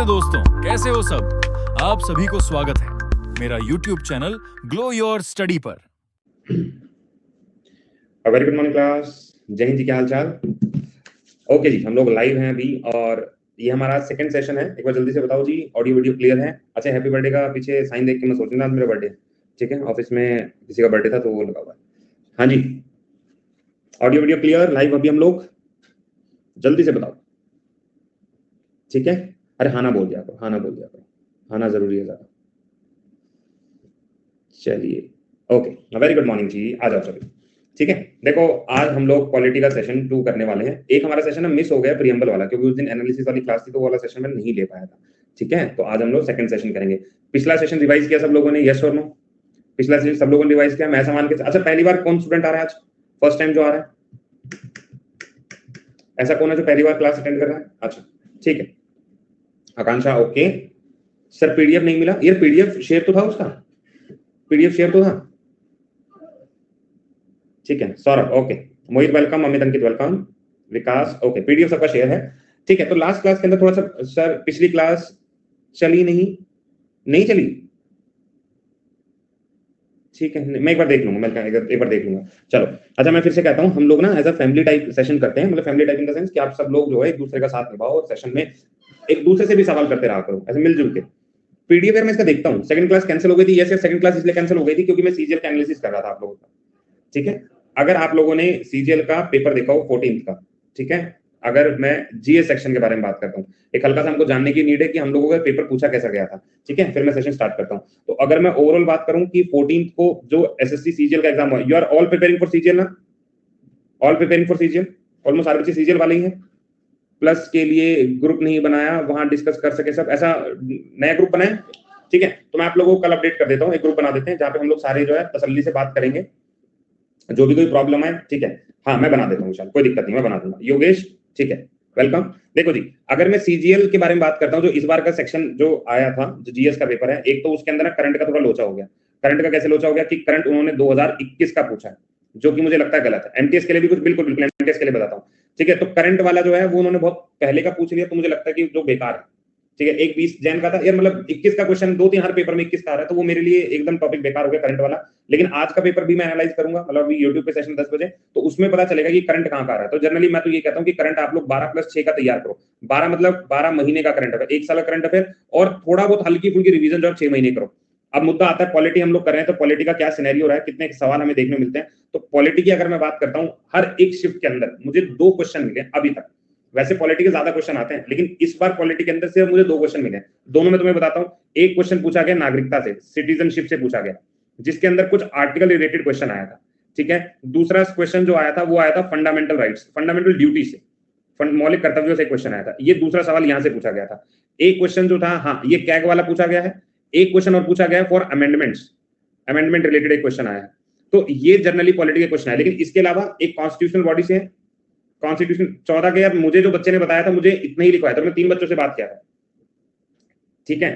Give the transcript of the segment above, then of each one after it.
नमस्ते दोस्तों, कैसे हो सब। आप सभी को स्वागत है मेरा YouTube channel glow your study पर। Very good morning class. जय हिंद जी, क्या हाल चाल। ओके जी, हम लोग लाइव हैं अभी और ये हमारा सेकंड सेशन है। एक बार जल्दी से बताओ जी, ऑडियो वीडियो क्लियर है। अच्छा, हैप्पी बर्थडे का पीछे साइन देख के मैं सोच रहा था मेरा बर्थडे, ठीक है। ऑफिस में किसी का बर्थडे था तो वो लगा हुआ है। हाँ जी, ऑडियो वीडियो क्लियर, लाइव अभी हम लोग। जल्दी से बताओ, ठीक है। अरे हाँ ना बोल दिया करो, हाँ ना बोल दिया करो, हाँ ना जरूरी है ज़्यादा। चलिए ओके, वेरी गुड मॉर्निंग जी, आ जाओ सभी, ठीक है। देखो, आज हम लोग पॉलिटी का सेशन 2 करने वाले हैं। एक हमारा सेशन मिस हो गया प्रियम्बल वाला, क्योंकि उस दिन एनालिसिस वाली क्लास थी तो वो वाला सेशन में नहीं ले पाया था, ठीक है। तो आज हम लोग सेकंड सेशन करेंगे। पिछला सेशन रिवाइज किया सब लोगों ने, यस और नो? पिछला सेशन सब लोगों ने रिवाइज किया, मैं मान के। अच्छा, पहली बार कौन स्टूडेंट आ रहा है आज, फर्स्ट टाइम जो आ रहा है? ऐसा कौन है जो पहली बार क्लास अटेंड कर रहा है? अच्छा ठीक है, आकांक्षा ओके। सर पीडीएफ नहीं मिला, ये पीडीएफ शेयर तो था, उसका पीडीएफ शेयर तो था, ठीक है। सौरभ ओके, मोहित वेलकम, अमित अंकित वेलकम, विकास ओके, पीडीएफ सबका शेयर है, ठीक है। तो लास्ट क्लास के अंदर थोड़ा सा, सर पिछली क्लास चली नहीं चली, ठीक है। मैं एक बार देख लूंगा, मैं एक बार देख लूंगा, चलो। अच्छा, मैं फिर से कहता हूँ, हम लोग ना as a family type session करते हैं। मतलब family type in the sense कि आप सब लोग जो है एक दूसरे का साथ निभाओ और सेशन में एक दूसरे से भी सवाल करते रहा करो, ऐसे मिलजुल के। पीडीएफ मैं इसका देखता हूँ। सेकंड क्लास कैंसिल हो गई थी, यस, सेकंड क्लास इसलिए कैंसिल हो गई थी क्योंकि मैं सीजीएल का एनालिसिस कर रहा था आप लोगों का, ठीक है। अगर आप लोगों ने सीजीएल का पेपर देखा हो 14th का, ठीक है। अगर मैं जीएस सेक्शन के बारे में बात करता हूँ, एक हल्का सा हमको जानने की नीड है कि हम लोगों का पेपर पूछा कैसा गया था, ठीक है। फिर मैं सेशन स्टार्ट करता हूँ। तो अगर मैं ओवरऑल बात करूँ कि 14th को जो एसएससी सीजीएल का एग्जाम हुआ, you are all preparing for CGL ना? All preparing for CGL, almost सारे बच्चे सीजीएल वाले ही हैं। प्लस के लिए ग्रुप नहीं बनाया, वहां डिस्कस कर सके सब, ऐसा नया ग्रुप बनाए, ठीक है। तो मैं आप लोगों को कल अपडेट कर देता हूँ, एक ग्रुप बना देते हैं जहाँ पे हम लोग सारे जो है तसल्ली से बात करेंगे, जो भी कोई प्रॉब्लम है, ठीक है। हाँ, मैं बना देता हूँ, कोई दिक्कत नहीं, मैं बना दूंगा। योगेश ठीक है, वेलकम। देखो जी, अगर मैं सीजीएल के बारे में बात करता हूँ, जो इस बार का सेक्शन जो आया था, जो जीएस का पेपर है, एक तो उसके अंदर ना करंट का थोड़ा लोचा हो गया। करंट का कैसे लोचा हो गया कि करंट उन्होंने 2021 का पूछा है, जो कि मुझे लगता है गलत है। एमटीएस के लिए भी कुछ बिल्कुल बिल्कुल एमटीएस के लिए बताता हूँ, ठीक है। तो करंट वाला जो है वो उन्होंने बहुत पहले का पूछ लिया, तो मुझे लगता है कि जो बेकार है, ठीक है। एक 20 जैन का था यार, मतलब 21 का क्वेश्चन 2-3 हर पेपर में 21 का आ रहा है, तो वो मेरे लिए एकदम टॉपिक बेकार हो गया करंट वाला। लेकिन आज का पेपर भी मैं एनालाइज करूंगा, मतलब अभी यूट्यूब पे सेशन 10 बजे, तो उसमें पता चलेगा कि करंट कहाँ का आ रहा है। तो जनरली मैं तो ये कहता हूँ कि करंट आप लोग 12+6 का तैयार करो। 12 मतलब 12 महीने का करंट अफेयर, एक साल का करंट अफेयर, और थोड़ा बहुत हल्की फुल्की रिवीजन जो 6 महीने करो। अब मुद्दा आता है पॉलिटी हम लोग कर रहे हैं, तो पॉलिटी का क्या सिनेरियो रहा है, कितने सवाल हमें देखने मिलते हैं। तो पॉलिटी की अगर मैं बात करता हूँ, हर एक शिफ्ट के अंदर मुझे 2 क्वेश्चन मिले अभी तक। वैसे पॉलिटी के ज्यादा क्वेश्चन आते हैं, लेकिन इस बार पॉलिटी के अंदर से मुझे 2 क्वेश्चन मिले। दोनों में तुम्हें बताता हूँ। एक क्वेश्चन पूछा गया नागरिकता से, सिटीजनशिप से पूछा गया, जिसके अंदर कुछ आर्टिकल रिलेटेड क्वेश्चन आया था, ठीक है। दूसरा क्वेश्चन जो आया था वो आया था फंडामेंटल राइट्स, फंडामेंटल ड्यूटी से, मौलिक कर्तव्यों से क्वेश्चन आया था। ये दूसरा सवाल यहाँ से पूछा गया था। एक क्वेश्चन जो था, हाँ, ये कैग वाला पूछा गया है। एक क्वेश्चन और पूछा गया है फॉर अमेंडमेंट्स, अमेंडमेंट रिलेटेड एक क्वेश्चन आया है। तो ये जनरली पॉलिटी के क्वेश्चन है। लेकिन इसके अलावा एक कॉन्स्टिट्यूशनल बॉडी से, कॉन्स्टिट्यूशन 14 के, यार मुझे जो बच्चे ने बताया था मुझे इतना ही लिखवाया था, मैं 3 बच्चों से बात किया था, ठीक है,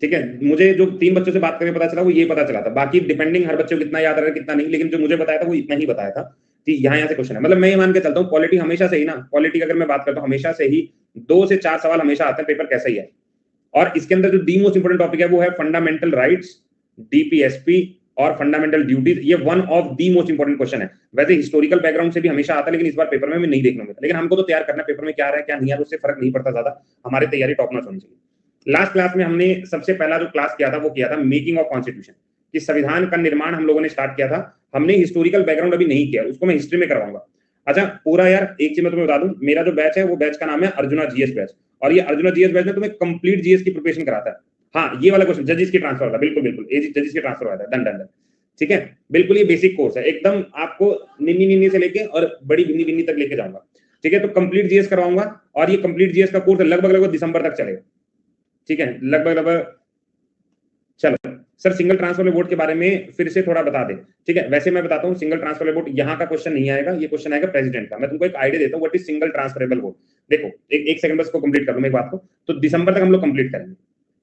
ठीक है। मुझे जो 3 बच्चों से बात करके पता चला वो ये पता चला था, बाकी डिपेंडिंग हर बच्चे को कितना याद रहा कितना नहीं, लेकिन जो मुझे बताया था वो इतना ही बताया था कि यहाँ से क्वेश्चन है। मतलब मैं ये मान के चलता हूँ पॉलिटी हमेशा से ही ना, पॉलिटी अगर मैं बात करता हूँ हमेशा से ही 2 से 4 सवाल हमेशा आते हैं, पेपर कैसा ही है। और इसके अंदर जो दी मोस्ट इंपोर्टेंट टॉपिक है वो है फंडामेंटल राइट्स, डीपीएसपी और फंडामेंटल ड्यूटीज। ये one of the most important question है। वैसे हिस्टोरिकल बैकग्राउंड से भी हमेशा आता है, लेकिन इस बार पेपर में नहीं देखने मिला। लेकिन हमको तो तैयार करना है, पेपर में क्या आ रहा है क्या नहीं आ रहा है उससे फर्क नहीं पड़ता ज्यादा, हमारी तैयारी टॉप नॉच होनी चाहिए। लास्ट क्लास में हमने सबसे पहला जो क्लास किया था वो किया था मेकिंग ऑफ कॉन्स्टिट्यूशन, कि संविधान का निर्माण हम लोगों ने स्टार्ट किया था। हमने हिस्टोरिकल बैकग्राउंड अभी नहीं किया, उसको मैं हिस्ट्री में करवाऊंगा। अच्छा पूरा यार, एक चीज मैं तुम्हें बता दूं, मेरा जो बैच है वो बैच का नाम है अर्जुना जीएस बैच, और ये अर्जुना जीएस बैच में तुम्हें कंप्लीट जीएस की प्रिपरेशन कराता है। हाँ, ये वाला क्वेश्चन जजिस की ट्रांसफर होता है, बिल्कुल बिल्कुल जजिस की ट्रांसफर होता है, डन डन डन, ठीक है। बिल्कुल ये बेसिक कोर्स है एकदम, आपको निन्नी निन्नी से लेके और बड़ी भिन्नी भिन्नी तक लेके जाऊंगा, ठीक है। तो कंप्लीट जीएस करवाऊंगा, और ये कंप्लीट जीएस का कोर्स लगभग लगभग दिसंबर तक चलेगा, ठीक है, लगभग लगभग। चलो सर, सिंगल ट्रांसफर वोट के बारे में फिर से थोड़ा बता दें, ठीक है। वैसे मैं बताता हूँ, सिंगल ट्रांसफरेबल वोट यहाँ का क्वेश्चन नहीं आएगा, ये क्वेश्चन आएगा प्रेसिडेंट का। मैं तुमको एक आइडिया देता हूँ what is single transferable vote. देखो एक सेकंड बस को कंप्लीट कर लूं एक बात को, तो दिसंबर तक हम लोग कंप्लीट करेंगे,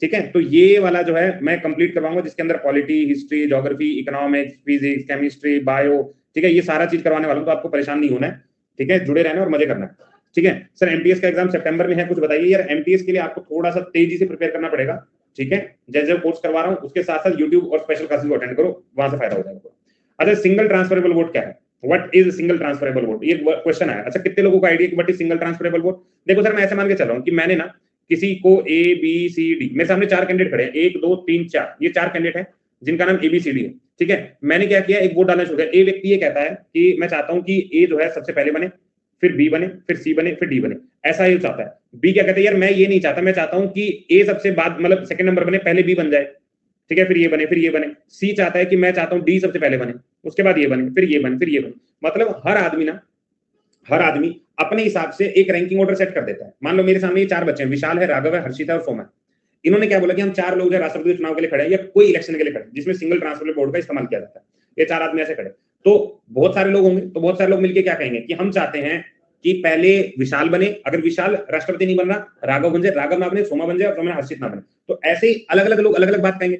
ठीक है। तो ये वाला जो है मैं कंप्लीट करवाऊंगा, जिसके अंदर polity, history, geography, economics, physics, chemistry, bio, ठीक है, ये सारा चीज करवाने वाला हूँ। तो आपको परेशान नहीं होना है, ठीक है, जुड़े रहना और मजे करना है, ठीक है सर, एमटीएस का एग्जाम सितंबर में है, कुछ बताइए यार। एमटीएस के लिए आपको थोड़ा सा तेजी से प्रिपेयर करना पड़ेगा, ठीक है। जैसे कोर्स करवा रहा हूँ उसके साथ साथ यूट्यूब और स्पेशल क्लासेस को अटेंड करो, वहां से फायदा हो जाएगा। अच्छा, सिंगल ट्रांसफरेबल वोट क्या है? What is single transferable vote, ये क्वेश्चन है। अच्छा, कितने लोगों को आइडिया कि what is single transferable vote? देखो सर, मैं ऐसे मान के चल रहा हूँ कि मैंने ना किसी को ए बी सी डी, मेरे सामने 4 कैंडिडेट खड़े हैं, 1 2 3 4, ये 4 कैंडिडेट हैं जिनका नाम एबीसीडी है, ठीक है। मैंने क्या किया, एक वोट डालना शुरू किया। ए व्यक्ति ये कहता है कि मैं चाहता हूं कि ए जो है सबसे पहले बने, फिर बी बने, फिर सी बने, फिर डी बने, ऐसा ही चाहता है। बी क्या कहता है, यार मैं ये नहीं चाहता, मैं चाहता हूं कि ए सबसे बाद मतलब सेकंड नंबर बने, पहले बी बन जाए, ठीक है, फिर ये बने, फिर ये बने। सी चाहता है कि मैं चाहता हूं डी सबसे पहले बने, उसके बाद ये बने, फिर ये बने, फिर ये बने। मतलब हर आदमी अपने हिसाब से एक रैंकिंग ऑर्डर सेट कर देता है। मान लो मेरे सामने ये 4 बच्चे हैं, विशाल है, राघव है, हर्षिता और सोमा। इन्होंने क्या बोला कि हम 4 लोग जो राष्ट्रपति चुनाव के लिए खड़े हैं या कोई इलेक्शन के लिए खड़े जिसमें सिंगल ट्रांसफरेबल वोट का इस्तेमाल किया जाता है, ये 4 आदमी ऐसे खड़े। तो बहुत सारे लोग होंगे, तो बहुत सारे लोग मिलकर क्या कहेंगे कि हम चाहते हैं कि पहले विशाल बने, अगर विशाल राष्ट्रपति नहीं बन रहा, राघव बन जाए, राघव ना बने, सोमा बन जाए, और सोमा हर्षित ना बने। तो ऐसे ही अलग अलग लोग अलग अलग बात कहेंगे।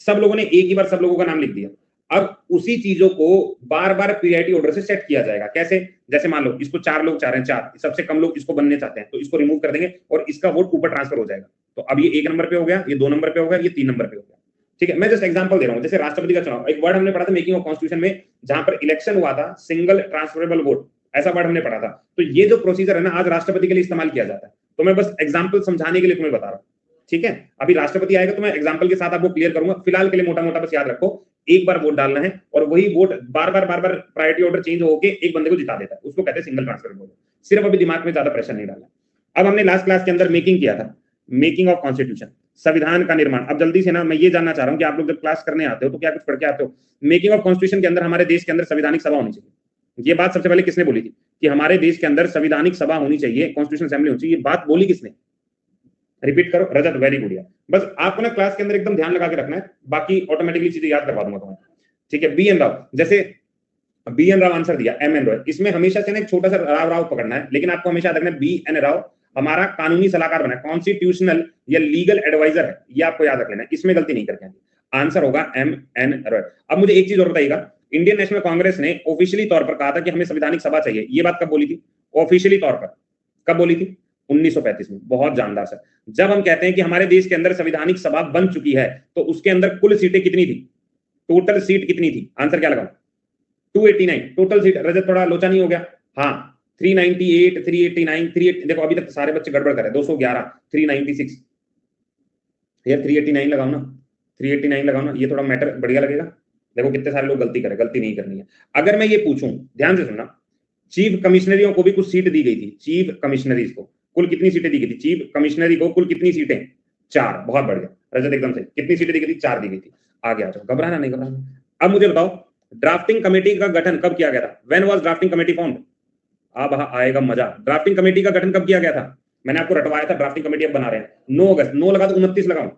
सब लोगों ने एक ही बार सब लोगों का नाम लिख दिया। अब उसी चीजों को बार बार पीआईटी ऑर्डर से सेट किया जाएगा। कैसे? जैसे मान लो इसको 4 लोग चाह रहे हैं, 4 सबसे कम लोग इसको बनने चाहते हैं, तो इसको रिमूव कर देंगे और इसका वोट ऊपर ट्रांसफर हो जाएगा। तो अब ये 1 नंबर पे हो गया, ये 2 नंबर पे हो गया, ये 3 नंबर पे हो गया, ठीक है। मैं जस्ट एग्जांपल दे रहा हूं। जैसे राष्ट्रपति का चुनाव, एक वर्ड हमने पढ़ा था मेकिंग ऑफ कॉन्स्टिट्यूशन में, जहां पर इलेक्शन हुआ था, सिंगल ट्रांसफरेबल वोट, ऐसा वर्ड हमने पढ़ा था। तो ये जो प्रोसीजर है ना, आज राष्ट्रपति के लिए इस्तेमाल किया जाता है। तो मैं बस एग्जाम्पल समझाने के लिए तुम्हें बता रहा हूं, ठीक है। अभी राष्ट्रपति आएगा तो मैं एग्जाम्पल के साथ आपको क्लियर करूंगा। फिलहाल के लिए मोटा मोटा बस याद रखो, एक बार वोट डालना है और वही वोट बार बार प्रायोरिटी ऑर्डर चेंज होकर एक बंदे को जिता देता है, उसको कहते हैं सिंगल ट्रांसफरेबल वोट। सिर्फ अभी दिमाग में ज्यादा प्रेशर नहीं डालना। अब हमने लास्ट क्लास के अंदर मेकिंग किया था, मेकिंग ऑफ कॉन्स्टिट्यूशन, संविधान का निर्माण। अब जल्दी से ना मैं ये जानना चाह रहा हूं कि आप लोग जब क्लास करने आते हो तो क्या कुछ पढ़ के आते हो? मेकिंग ऑफ कॉन्स्टिट्यूशन के अंदर हमारे देश के अंदर संवैधानिक सभा होनी चाहिए। ये बात सबसे पहले किसने बोली थी कि हमारे देश के अंदर संवैधानिक सभा होनी चाहिए, कॉन्स्टिट्यूशन असेंबली होनी चाहिए? ये बात बोली किसने? रिपीट करो। रजत, वेरी गुड यार। बस आपको ना क्लास के अंदर एकदम ध्यान लगा के रखना है, बाकी ऑटोमेटिकली चीजें याद करवा दूंगा तुम्हें, ठीक है। बी एन राव, जैसे बी एन राव आंसर दिया, एम एन राव, इसमें हमेशा से ना एक छोटा सा राव पकड़ना है, लेकिन आपको हमेशा याद रखना है बी एन राव हमारा कानूनी सलाहकार बना है, कॉन्स्टिट्यूशनल या लीगल एडवाइजर है, ये आपको याद रख लेना है, इसमें गलती नहीं करके। आंसर होगा एम एन रॉय। अब मुझे एक चीज और बताइएगा, इंडियन नेशनल कांग्रेस ने ऑफिशियली तौर पर कहा था कि हमें संवैधानिक सभा चाहिए, ये बात कब बोली थी? ऑफिशियली तौर पर कब बोली थी? 1935 में। बहुत जानदार सर। जब हम कहते हैं कि हमारे देश के अंदर संवैधानिक सभा बन चुकी है, तो उसके अंदर कुल सीटें कितनी थी? टोटल सीट कितनी थी? आंसर क्या लगाऊं? 289 टोटल सीट। रजत थोड़ा लोचा नहीं हो गया? हाँ, 398, 389, 38, देखो अभी तक सारे बच्चे गड़बड़ कर रहे हैं। 211, 396, यार 389 लगाओ ना, 389 लगाओ ना, ये थोड़ा मैटर बढ़िया लगेगा। देखो कितने सारे लोग गलती करें, गलती नहीं करनी है। अगर मैं ये पूछूं, ध्यान से सुनना, चीफ कमिश्नरियों को भी कुछ सीट दी गई थी। चीफ कमिश्नरीज को कुल कितनी सीटें दी गई थी? चीफ कमिश्नरी को कुल कितनी सीटें? 4। बहुत बढ़िया रजत, एकदम से। कितनी सीटें दी गई थी? 4 दी गई थी। आगे आ जाओ, घबराना नहीं, घबराना। अब मुझे बताओ, ड्राफ्टिंग कमेटी का गठन कब किया गया था? When was drafting committee formed? अब आएगा मजा। ड्राफ्टिंग कमेटी का गठन कब किया गया था? मैंने आपको रटवाया था, ड्राफ्टिंग कमेटी अब बना रहे हैं। 9 अगस्त, 9 लगा तो 29 लगाऊं?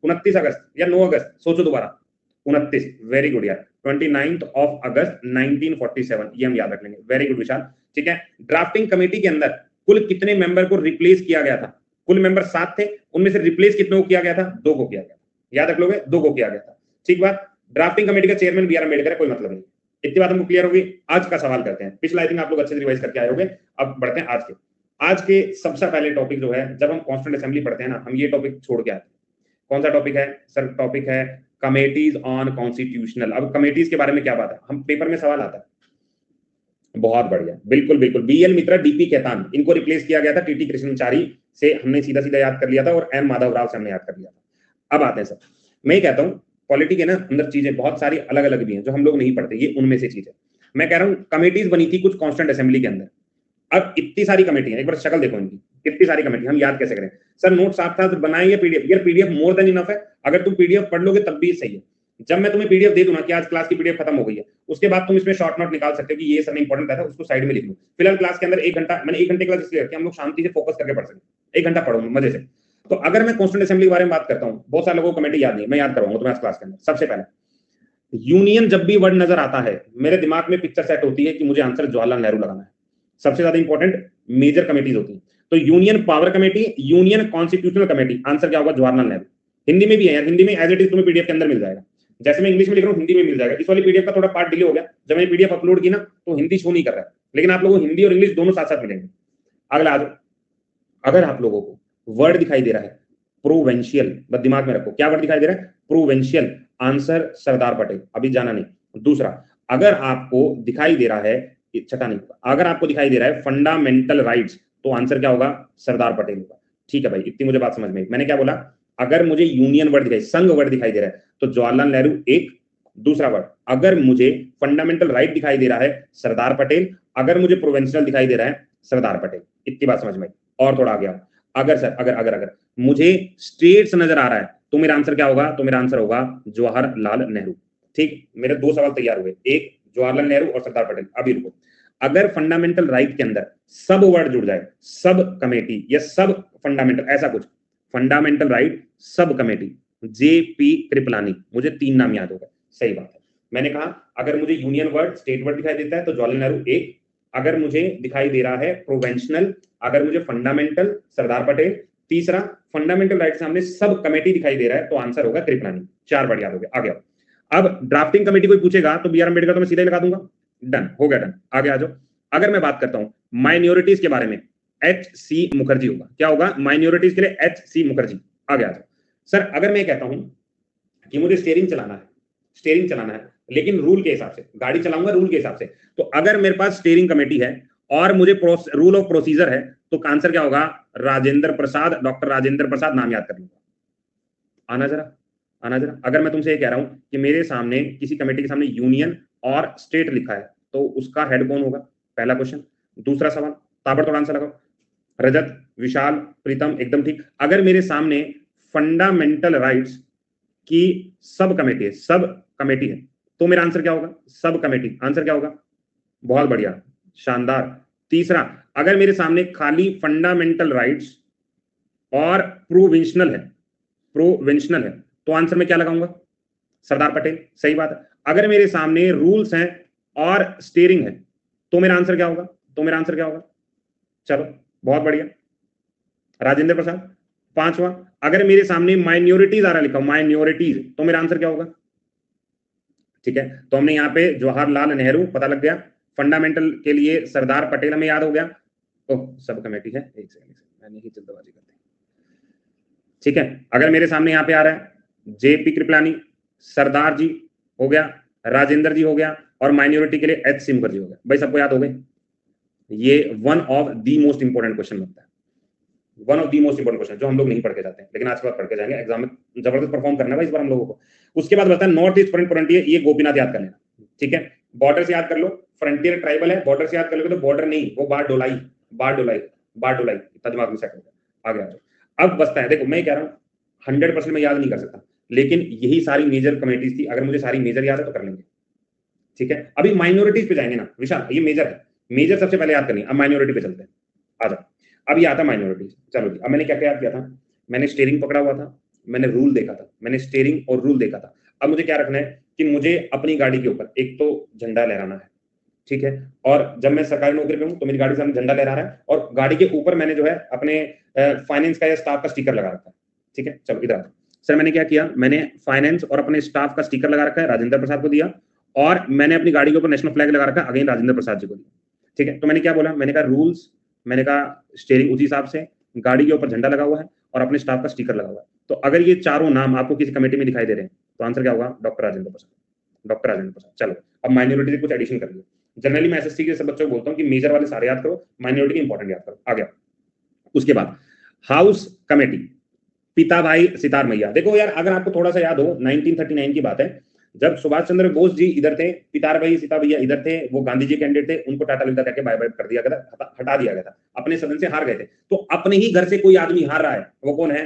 29 अगस्त या 9 अगस्त? सोचो दोबारा। 29, वेरी गुड यार। 29 ऑफ अगस्त 1947, ये हम याद रख लेंगे। वेरी गुड विशाल, ठीक है। ड्राफ्टिंग कमेटी के अंदर कुल कितने मेंबर को रिप्लेस किया गया था? कुल मेंबर 7 थे, उनमें से रिप्लेस कितनों को किया गया था? 2 को किया गया था। याद रख लोगे, 2 को किया गया था, ठीक बात। ड्राफ्टिंग कमेटी का चेयरमैन बी आर अम्बेडकर है, कोई मतलब नहीं। इतनी बात हमको क्लियर होगी। आज का सवाल करते हैं। पिछला आई थिंक आप लोग अच्छे से रिवाइज करके आए होंगे। अब बढ़ते हैं आज के। आज के सबसे पहले टॉपिक जो है, जब हम कॉन्स्टिट्यूएंट असेंबली पढ़ते हैं ना, हम ये टॉपिक छोड़ के आते हैं। कौन सा टॉपिक है सर? टॉपिक है कमेटीज ऑन कॉन्स्टिट्यूशनल। अब कमेटीज के बारे में क्या बात है, हम पेपर में सवाल आता है। बहुत बढ़िया, बिल्कुल बिल्कुल। बीएल मित्रा, डीपी खेतान, इनको रिप्लेस किया गया था टीटी कृष्णचारी से, हमने सीधा सीधा याद कर लिया था, और एम माधव राव से हमने याद कर लिया था। अब आते हैं सर, मैं कहता हूँ पॉलिटी के ना अंदर चीजें बहुत सारी अलग अलग भी हैं जो हम लोग नहीं पढ़ते, ये उनमें से चीज है। मैं कह रहा हूँ कमेटीज बनी थी कुछ कॉन्स्टिट्यूएंट असेंबली के अंदर। अब इतनी सारी कमेटी है, एक बार शक्ल देखो इनकी, कितनी सारी कमेटी, हम याद कैसे करें? सर नोट साथ साथ बनाए या पीडीएफ? यार पीडीएफ मोर देन इनफ है, अगर तुम पीडीएफ पढ़ लोगे तब भी सही है। जब मैं तुम्हें पीडीएफ दे दूं ना कि आज क्लास की पीडीएफ खत्म हो गई है, उसके बाद तुम इसमें शॉर्ट नोट निकाल सकते हो कि ये सर इंपॉर्टेंट था, उसको साइड में लिख लो। फिलहाल क्लास के अंदर 1 घंटा, मैंने 1 घंटे क्लास इसलिए रखी हम लोग शांति से फोकस करके पढ़ सके। 1 घंटा पढ़ो मजे से। तो अगर मैं कॉन्स्टिट्यूएंट असेंबली के बारे में बात करता हूँ, बहुत सारे लोगों को कमेटी याद नहीं, मैं याद करवाऊंगा तुम्हें क्लास के अंदर। सबसे पहले यूनियन, जब भी वर्ड नजर आता है मेरे दिमाग में पिक्चर सेट होती है कि मुझे आंसर जवाहरलाल नेहरू लगाना है। सबसे ज्यादा इंपॉर्टेंट मेजर कमेटीज होती है, तो union power committee, union constitutional committee, answer क्या होगा? जवाहरलाल नेहरू। हिंदी में भी है यार, हिंदी में एज इट इज तुम्हें पीडीएफ के अंदर मिल जाएगा। जैसे मैं इंग्लिश में लिख रहा हूँ हिंदी में मिल जाएगा। इस वाली पीडीएफ का थोड़ा पार्ट डिले हो गया, जब मैंने पीडीएफ अपलोड की ना तो हिंदी शो नहीं कर रहा है, लेकिन आप लोगों को हिंदी और इंग्लिश दोनों साथ साथ मिलेंगे। अगला आ जाओ, अगर आप लोगों को वर्ड दिखाई दे रहा है प्रोवेंशियल, बस दिमाग में रखो क्या वर्ड दिखाई दे रहा है, प्रोवेंशियल, आंसर सरदार पटेल, अभी जाना नहीं। दूसरा, अगर आपको दिखाई दे रहा है, छठा नहीं, अगर आपको दिखाई दे रहा है फंडामेंटल राइट्स, तो आंसर क्या होगा, सरदार पटेल होगा। ठीक है भाई, इतनी मुझे बात समझ में आई। मैंने क्या बोला, अगर मुझे यूनियन वर्ड दिखाई, संघ वर्ड दिखाई दे रहा है, तो जवाहरलाल नेहरू एक। दूसरा वर्ड, अगर मुझे फंडामेंटल राइट दिखाई दे रहा है, सरदार पटेल। अगर मुझे प्रोवेंशियल दिखाई दे रहा है, सरदार पटेल। इतनी बात समझ में आई। और थोड़ा आ गया, अगर सर अगर अगर अगर मुझे स्टेट्स नजर आ रहा है, तो मेरा आंसर क्या होगा, तो मेरा आंसर होगा जवाहरलाल नेहरू। ठीक, मेरे दो सवाल तैयार हुए, एक जवाहरलाल नेहरू और सरदार पटेल। अभी रुको, अगर फंडामेंटल राइट के अंदर सब वर्ड जुड़ जाए, सब कमेटी या सब फंडामेंटल, ऐसा कुछ, fundamental right sub committee, JP Kripalani, मुझे 3 नाम याद हो गए। सही बात है, मैंने कहा अगर मुझे यूनियन वर्ड, स्टेट वर्ड दिखाई देता है तो जवाहरलाल नेहरू एक। अगर मुझे दिखाई दे रहा है प्रोवेंशनल, अगर मुझे फंडामेंटल, सरदार पटेल। तीसरा, फंडामेंटल राइट सामने सब कमेटी दिखाई दे रहा है, तो आंसर होगा कृपलानी। 4 वर्ड याद हो गए। आ गया। अब ड्राफ्टिंग कमेटी कोई पूछेगा तो बी आर अम्बेडकर तो मैं सीधे लगा दूंगा, डन हो गया, डन। आगे आ जाओ, अगर मैं बात करता हूं माइनॉरिटीज के बारे में, एच सी मुखर्जी होगा। क्या होगा, माइनॉरिटीज के लिए एच सी मुखर्जी। आगे आ जाओ सर, अगर मैं कहता हूं कि मुझे स्टीयरिंग चलाना है, स्टीयरिंग चलाना है, लेकिन रूल के हिसाब से गाड़ी चलाऊंगा, रूल के हिसाब से, तो अगर मेरे पास स्टीयरिंग कमेटी है और मुझे रूल ऑफ प्रोसीजर है, तो आंसर क्या होगा, राजेंद्र प्रसाद, डॉक्टर राजेंद्र प्रसाद, नाम याद कर लूंगा। आना जरा, आना जरा। अगर मैं तुमसे ये कह रहा हूं कि मेरे सामने किसी कमेटी के सामने यूनियन और स्टेट लिखा है, तो उसका हेड कौन होगा, पहला क्वेश्चन। दूसरा सवाल, ताबड़तोड़ आंसर लगाओ। रजत, विशाल, प्रीतम, एकदम ठीक। अगर मेरे सामने फंडामेंटल राइट्स की सब कमेटी है, सब कमेटी है, तो मेरा आंसर क्या होगा, सब कमेटी। आंसर क्या होगा, बहुत बढ़िया, शानदार। तीसरा, अगर मेरे सामने खाली फंडामेंटल राइट्स और प्रोविंशनल है, प्रोविंशनल है, तो आंसर में क्या लगाऊंगा, सरदार पटेल। सही बात है। अगर मेरे सामने रूल्स हैं और स्टीयरिंग है, तो मेरा आंसर क्या होगा, तो मेरा आंसर क्या होगा, चलो बहुत बढ़िया, राजेंद्र प्रसाद। पांचवा, अगर मेरे सामने माइनॉरिटीज आ रहा लिखा, माइनॉरिटीज, तो मेरा आंसर क्या होगा। ठीक है, तो हमने यहाँ पे जवाहरलाल नेहरू पता लग गया, फंडामेंटल के लिए सरदार पटेल हमें याद हो गया। ओह, सब कमेटी है, एक सेकंड मैंने ही जल्दबाजी कर दी। ठीक है, अगर मेरे सामने यहाँ पे आ रहा है जेपी कृपलानी, सरदार जी हो गया, राजेंद्र जी हो गया, और माइनॉरिटी के लिए एच सी मुखर्जी हो गया। भाई सबको याद हो गए, ये one of the most important question लगता है, one of the most important question, जो हम लोग नहीं पढ़ के जाते हैं, लेकिन आज के बाद पढ़ के जाएंगे, एग्जाम में जबरदस्त परफॉर्म करना है भाई इस बार हम लोगों को। उसके बाद बता, नॉर्थ ईस्ट फ्रंटियर, ये गोपीनाथ याद कर लेना। ठीक है, बॉर्डर से याद कर लो, फ्रंटियर ट्राइबल है, बॉर्डर से याद कर लोगे तो बॉर्डर नहीं, वो बार डोलाई, बार डोलाई, बार डोलाई, इतना दिमाग में सेट हो गया। आगे आ जाओ। अब बचता है, देखो मैं कह रहा हूँ 100% मैं याद नहीं कर सकता, लेकिन यही सारी मेजर कमेटीज थी, अगर मुझे सारी मेजर याद है तो कर लेंगे। ठीक है, अभी माइनॉरिटीज पे जाएंगे ना विशाल, ये मेजर है, मेजर सबसे पहले याद करनी, अब माइनॉरिटी पे चलते हैं। आ जाओ, अब ये आता माइनॉरिटीज। चलो जी, अब मैंने क्या क्या याद किया था, मैंने स्टीयरिंग पकड़ा हुआ था, मैंने रूल देखा था, मैंने स्टीयरिंग और रूल देखा था। अब मुझे क्या रखना है कि मुझे अपनी गाड़ी के ऊपर एक तो झंडा लहराना है। ठीक है, और जब मैं सरकारी नौकरी पे हूँ तो मेरी गाड़ी से झंडा लहरा रहा है, और गाड़ी के ऊपर मैंने जो है अपने फाइनेंस का या स्टाफ का स्टिकर लगा रखा है। ठीक है, चलो इधर सर, मैंने क्या किया, मैंने फाइनेंस और अपने स्टाफ का स्टिकर लगा रखा है, राजेंद्र प्रसाद को दिया, और मैंने अपनी गाड़ी के ऊपर नेशनल फ्लैग लगा रखा है, अगेन राजेंद्र प्रसाद जी को दिया। ठीक है, तो मैंने क्या बोला, मैंने कहा रूल्स, मैंने कहा स्टीयरिंग उसी हिसाब से, गाड़ी के ऊपर झंडा लगा हुआ है और अपने स्टाफ का स्टिकर लगा हुआ है। तो अगर ये चारों नाम आपको किसी कमेटी में दिखाई दे रहे हैं, तो आंसर क्या होगा, डॉक्टर राजेंद्र प्रसाद, डॉक्टर राजेंद्र प्रसाद। चलो, अब माइनॉरिटी से कुछ एडिशन कर लियो। जनरली मैं एसएससी के सब बच्चों को बोलता हूँ कि मेजर वाले सारे याद करो, माइनॉरिटी के इंपॉर्टेंट याद करो। आ गया। उसके बाद हाउस कमेटी, पिता भाई सितार मैया। देखो यार, अगर आपको थोड़ा सा याद हो, 1939 की बात है, जब सुभाष चंद्र बोस जी इधर थे, पितार भाई सीता भैया इधर थे, वो गांधी जी कैंडिडेट थे, उनको टाटा लिखा करके बाय बाय कर दिया गया था, हटा दिया गया था, अपने सदन से हार गए थे। तो अपने ही घर से कोई आदमी हार रहा है, वो कौन है,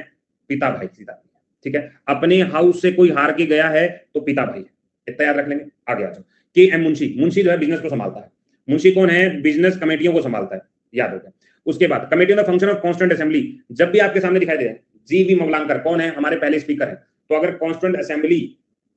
पिता भाई सीता भैया। ठीक है, अपने हाउस से कोई हार के गया है तो पिता भाई है, इतना याद रख लेंगे। आगे आ जाओ, के एम मुंशी, मुंशी जो है बिजनेस को संभालता है, मुंशी कौन है, बिजनेस कमेटियों को संभालता है, याद हो गया। उसके बाद committee on the function of constituent assembly, जब भी आपके सामने दिखाई दे, जी वी मवलांकर कौन है, हमारे पहले स्पीकर है, तो अगर कॉन्स्टिट्यूएंट असेंबली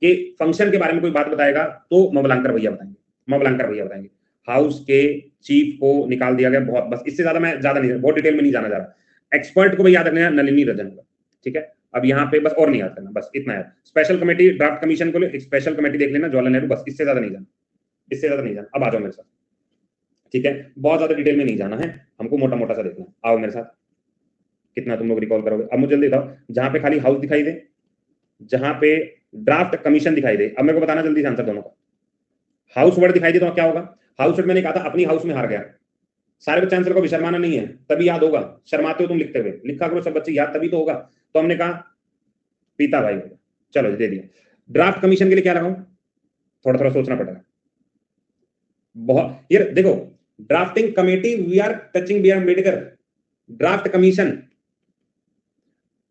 के फंक्शन के बारे में कोई बात बताएगा तो मवलांकर भैया बताएंगे, मवलांकर भैया बताएंगे। हाउस के चीफ को निकाल दिया गया, बहुत, बस इससे ज्यादा मैं ज्यादा नहीं, बहुत डिटेल में नहीं जाना जा रहा। एक्सपर्ट को भी याद रखना है, नलिनी रजन का। ठीक है, अब यहाँ पे बस और नहीं याद करना, बस इतना याद। स्पेशल कमेटी ड्राफ्ट कमीशन को एक स्पेशल कमेटी देख लेना, जवाहरलाल नेहरू, बस इससे ज्यादा नहीं जाना, इससे ज्यादा नहीं जाना। अब आ जाओ मेरे साथ, ठीक है, बहुत ज्यादा डिटेल में नहीं जाना है, हमको मोटा मोटा सा देखना है। आओ मेरे साथ, कितना तुम लोग रिकॉल करोगे। अब मुझे जल्दी बताओ, जहां पे खाली हाउस दिखाई दे, जहां पे ड्राफ्ट कमीशन दिखाई दे, अब मेरे को बताना जल्दी से आंसर दोनों का। हाउस वर्ड दिखाई दे तो क्या होगा? हाउस वर्ड मैंने कहा था अपनी हाउस में हार गया। सारे बच्चे आंसर को भी शर्माना नहीं है, तभी याद होगा। शर्माते हो तुम लिखते हुए, लिखा करो सब बच्चे, याद तभी तो होगा। तो हमने कहा पीता भाई होगा, चलो दे दिया। ड्राफ्ट कमीशन के लिए क्या लगाऊं? थोड़ा थोड़ा सोचना पड़ेगा बहुत। ये देखो, drafting committee we are touching B R Ambedkar, draft commission.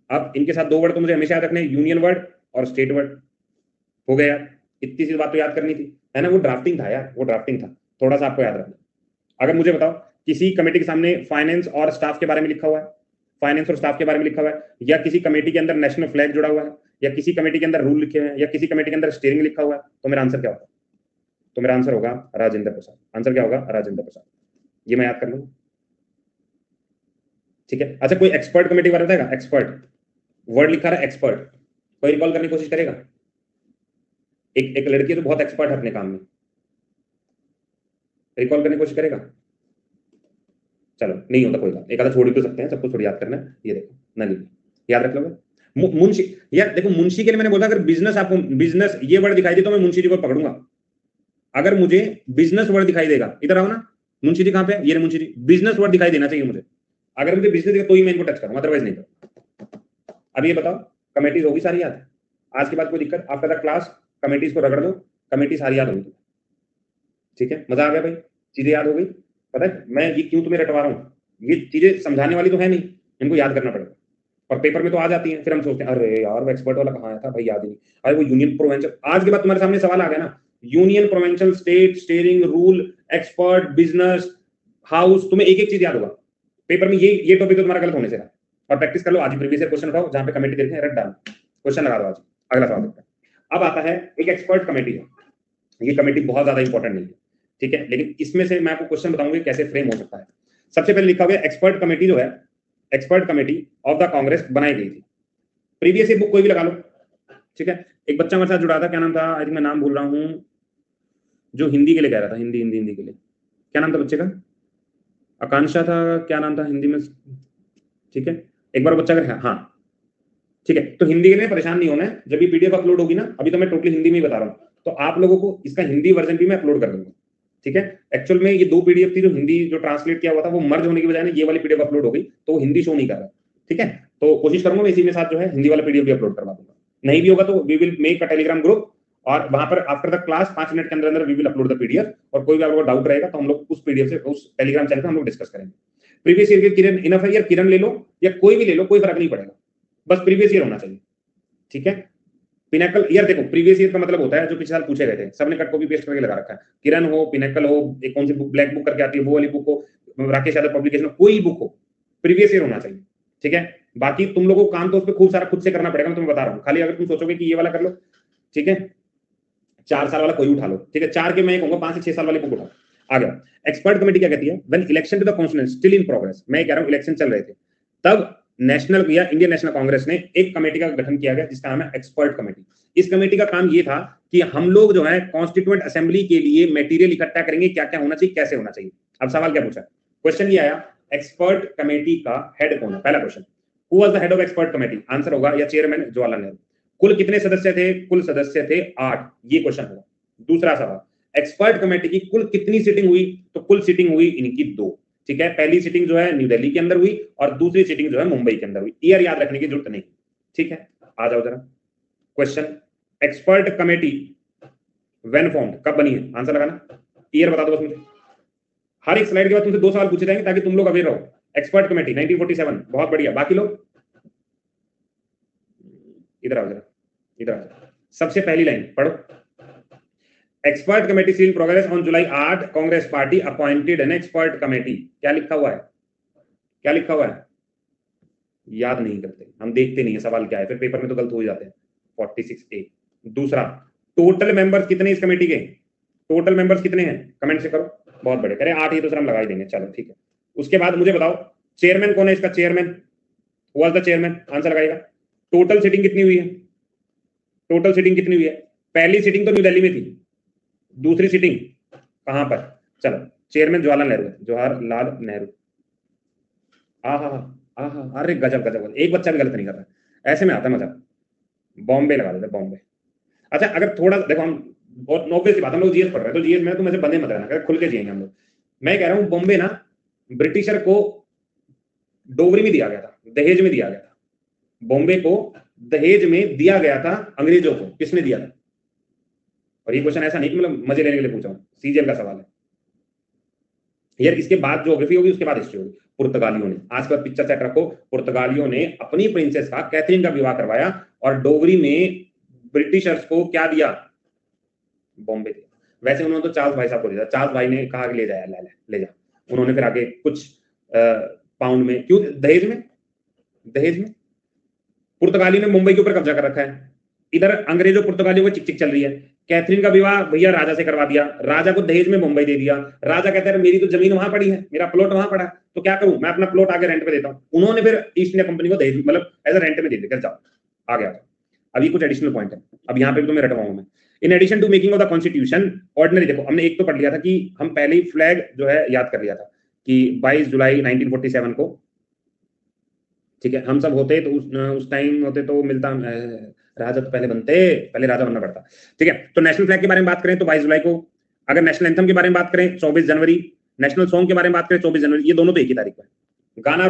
अब इनके साथ दो वर्ड तो मुझे हमेशा याद रखने, यूनियन वर्ड और स्टेट वर्ड। हो गया यार, इतनी सी बात तो याद करनी थी, है ना? वो ड्राफ्टिंग था यार, वो ड्राफ्टिंग था, थोड़ा सा आपको याद रखना। अगर मुझे बताओ, किसी कमेटी के सामने फाइनेंस और स्टाफ के बारे में लिखा हुआ है, फाइनेंस और स्टाफ के बारे में लिखा हुआ है, या किसी कमेटी के अंदर नेशनल फ्लैग जुड़ा हुआ है, या किसी कमेटी के अंदर रूल लिखे हुए हैं, या किसी कमेटी के अंदर स्टीयरिंग लिखा हुआ है, तो मेरा आंसर क्या होगा? तो मेरा आंसर होगा राजेंद्र प्रसाद। आंसर क्या होगा? राजेंद्र प्रसाद। ये मैं याद कर लूंगा, ठीक है। अच्छा, कोई एक्सपर्ट कमेटी के बारे में बताएगा? एक्सपर्ट वर्ड लिखा रहा है, एक्सपर्ट, कोई रिकॉल करने की कोशिश करेगा? एक लड़की है तो बहुत एक्सपर्ट है अपने काम में, रिकॉल करने की कोशिश करेगा? चलो नहीं होता कोई बात, एक आधा छोड़ ही तो सकते हैं, सबको थोड़ी याद करना है। ये देखो नली, याद रख लोगे। मुंशी, यार देखो मुंशी के लिए मैंने बोला, अगर बिजनेस, आपको बिजनेस ये वर्ड दिखाई दे तो मैं मुंशी जी को पकड़ूंगा। अगर मुझे बिजनेस वर्ड दिखाई देगा, इधर आओ ना, मुंशी जी कहां पे? ये मुंशी जी, बिजनेस वर्ड दिखाई देना चाहिए मुझे। अगर मुझे बिजनेस दिखा तो ही मैं इनको टच करूंगा, अदरवाइज नहीं करूंगा। अब ये बताओ, कमेटीज होगी सारी याद? आज के बाद कोई दिक्कत? आफ्टर द क्लास कमेटीज को रगड़ दो, कमेटी सारी याद होगी, ठीक है? मजा आ गया भाई, चीजें याद हो गई। पता है मैं ये क्यों तुम्हें रटवा रहा हूँ? ये चीजें समझाने वाली तो है नहीं, इनको याद करना पड़ेगा, और पेपर में तो आ जाती हैं। फिर हम सोचते हैं अरे यार वो एक्सपर्ट वाला कहाँ आया था भाई, याद ही नहीं। अरे वो यूनियन प्रोवेंशल, आज के बाद तुम्हारे सामने सवाल आ गया ना, union provincial state steering rule expert business house, तुम्हें एक एक चीज याद होगा पेपर में। ये टॉपिक तो तुम्हारा गलत होने से रहा। और प्रैक्टिस कर लो, आज प्रीवियस ईयर क्वेश्चन उठाओ, जहां पे कमेटी देखें रट डालो, क्वेश्चन लगा दो आज। अगला सवाल देखते हैं। अब आता है एक एक्सपर्ट कमेटी है, ये कमेटी बहुत ज्यादा इंपॉर्टेंट नहीं है, ठीक है, लेकिन इसमें से मैं आपको क्वेश्चन बताऊंगा कैसे फ्रेम हो सकता है। सबसे पहले लिखा हुआ एक्सपर्ट कमेटी जो है, expert committee of the Congress बनाई गई थी। प्रीवियस ईयर बुक कोई भी लगा लो, ठीक है। एक बच्चा हमारे साथ जुड़ा था, क्या नाम था? आई थिंक मैं नाम भूल रहा हूँ, जो हिंदी के लिए कह रहा था, हिंदी हिंदी हिंदी के लिए, क्या नाम था बच्चे का? आकांक्षा था, क्या नाम था हिंदी में? ठीक है, एक बार बच्चा अगर, हाँ ठीक है। तो हिंदी के लिए परेशान नहीं होना है, जब भी पीडीएफ अपलोड होगी ना, अभी तो मैं टोटली हिंदी में ही बता रहा हूँ, तो आप लोगों को इसका हिंदी वर्जन भी मैं अपलोड कर दूंगा, ठीक है। एक्चुअल में ये दो पीडीएफ थी, जो हिंदी जो ट्रांसलेट किया हुआ था, वो मर्ज होने की बजाय ना ये वाली पीडीएफ अपलोड हो गई, तो वो हिंदी शो नहीं कर रहा, ठीक है। तो कोशिश करूंगा मैं इसी में साथ जो है हिंदी वाला पीडीएफ भी अपलोड करवा दूंगा। नहीं भी होगा तो we will make a Telegram group, और वहां पर आफ्टर द क्लास 5 मिनट के अंदर अंदर we will upload the PDF, और कोई भी आपको डाउट रहेगा तो हम लोग उस पीडीएफ से उस टेलीग्राम चैनल पे हम लोग डिस्कस करेंगे। प्रीवियस ईयर के किरण इनफ है, यार किरण ले लो या कोई भी ले लो, कोई फर्क नहीं पड़ेगा, बस प्रीवियस ईयर होना चाहिए, ठीक है। पिनेकल, यार देखो प्रीवियस ईयर का मतलब होता है जो पिछले साल पूछे गए थे, सबने कट कॉपी पेस्ट करके लगा रखा है। किरण हो, पिनेकल हो, एक कौन सी बुक ब्लैक बुक करके आती है वो वाली बुक हो, राकेश यादव पब्लिकेशन, कोई बुक हो, प्रीवियस ईयर होना चाहिए, ठीक है। बाकी तुम लोगों को काम तो उस पर खूब सारा खुद से करना पड़ेगा, मैं तुम्हें बता रहा हूँ। खाली अगर तुम सोचोगे कि ये वाला कर लो, ठीक है, 4 साल वाला कोई उठा लो, ठीक है, 4 के मैं कहूंगा 5 से 6 साल वाली बुक उठाओ। आ गया एक्सपर्ट कमेटी क्या कहती है? When election to the constituency still in progress, मैं कह रहा हूं इलेक्शन चल रहे थे तब नेशनल या इंडियन नेशनल कांग्रेस ने एक कमेटी का गठन किया गया जिसका नाम है एक्सपर्ट कमेटी। इस कमेटी का काम ये था कि हम लोग जो है कॉन्स्टिट्यूएंट असेंबली के लिए मटेरियल इकट्ठा करेंगे, क्या क्या होना चाहिए, कैसे होना चाहिए। अब सवाल क्या पूछा? क्वेश्चन ये आया, एक्सपर्ट कमेटी का हेड कौन है? पहला question, who was the head of expert committee? Answer होगा या चेयरमैन जवाहरलाल नेहरू। कुल कितने सदस्य थे? कुल सदस्य थे 8, ये क्वेश्चन होगा। दूसरा सवाल, एक्सपर्ट कमेटी की कुल कितनी सीटिंग हुई? तो कुल सीटिंग हुई इनकी 2, ठीक है। पहली सीटिंग जो है न्यू दिल्ली के अंदर हुई और दूसरी सीटिंग जो है मुंबई के अंदर हुई। ईयर याद रखने की जरूरत नहीं, ठीक है। आ जाओ जरा question, expert committee when formed, कब बनी है? आंसर लगाना, ईयर बता दो बस मुझे। हर एक स्लाइड के बाद तुमसे 2 सवाल पूछे जाएंगे ताकि तुम लोग अवेयर रहो। एक्सपर्ट कमेटी 1947, बहुत बढ़िया। बाकी लोग इधर आओ जरा, इधर आओ। सबसे पहली लाइन पढ़ो, expert committee still in progress on July 8 Congress party appointed an expert committee. क्या लिखा हुआ है? क्या लिखा हुआ है? याद नहीं करते, हम देखते नहीं है सवाल क्या है, फिर पेपर में तो गलत हो जाते हैं। 46A। दूसरा, टोटल मेंबर्स कितने इस कमेटी के? टोटल मेंबर्स कितने हैं? कमेंट से करो। बहुत बड़े, करें 8 ही तो सर हम लगा ही देंगे, चलो ठीक है। उसके बाद मुझे बताओ चेयरमैन कौन है इसका? Chairman, who was the chairman? Answer लगाएगा। टोटल सीटिंग कितनी हुई है? टोटल सीटिंग कितनी हुई है? पहली सीटिंग तो न्यू दिल्ली में थी, दूसरी सीटिंग कहां पर? चलो चेयरमैन जवाहरलाल नेहरू। अरे गजब गजब गजब, एक बच्चा भी गलत नहीं कर रहा है, ऐसे में आता है मजा। बॉम्बे लगा देते, बॉम्बे। अच्छा, अगर थोड़ा देखो, हम बहुत ऑब्वियस सी बात, हम लोग जीएस पढ़ रहे हैं, तो जीएस में तुम ऐसे बंदे मत रहना, खुल के जिएंगे हम लोग। मैं कह रहा हूं बॉम्बे ना ब्रिटिशर को डोगरी में दिया गया था, दहेज में दिया गया था। बॉम्बे को दहेज में दिया गया था अंग्रेजों को। किसने दिया था? और ये क्वेश्चन ऐसा नहीं कि मतलब मजे लेने के लिए पूछा हूं, सीजीएल का सवाल है यार। इसके बाद ज्योग्राफी होगी, उसके बाद हिस्ट्री होगी। पुर्तगालियों ने, आज के बाद पिक्चर सेट रखो, पुर्तगालियों ने अपनी प्रिंसेस का, कैथरीन का विवाह करवाया और डोगरी में ब्रिटिशर्स को क्या दिया? बॉम्बे दिया। वैसे उन्होंने तो चार्ल्स भाई साहब को दिया, चार्ल्स भाई ने कहा कि ले जाया, ले जा। उन्होंने फिर आगे कुछ पाउंड में, क्यों दहेज में? दहेज में पुर्तगाली ने मुंबई के ऊपर कब्जा कर रखा है। इधर अंग्रेजों पुर्तगालियों को चिक चिक चल रही है। कैथरीन का विवाह भैया राजा से करवा दिया, राजा को दहेज में मुंबई दे दिया। राजा कहते हैं मेरी तो जमीन वहां पड़ी है, मेरा प्लॉट वहां पड़ा है, तो क्या करूं मैं, अपना प्लॉट आगे रेंट पे देता हूं। उन्होंने फिर ईस्ट इंडिया कंपनी को दहेज मतलब एज अ रेंट में दे दिया, जाओ आगे आ जाओ। अभी कुछ एडिशनल पॉइंट है, अब यहाँ पे भी तुम्हें रटवाऊंगा मैं। In addition to making of the constitution ordinary, देखो हमने एक तो पढ़ लिया था कि हम पहले ही फ्लैग जो है याद कर लिया था कि 22 जुलाई 1947 को, ठीक है, हम सब होते तो उस टाइम होते तो मिलता, राजा तो पहले बनते, पहले राजा बनना पड़ता, ठीक है। तो नेशनल फ्लैग के बारे में बात करें तो 22 जुलाई को, अगर नेशनल एंथम के बारे में बात करें 24 जनवरी, नेशनल सॉन्ग के बारे में बात करें 24 जनवरी, ये दोनों तो एक ही तारीख को है। गाना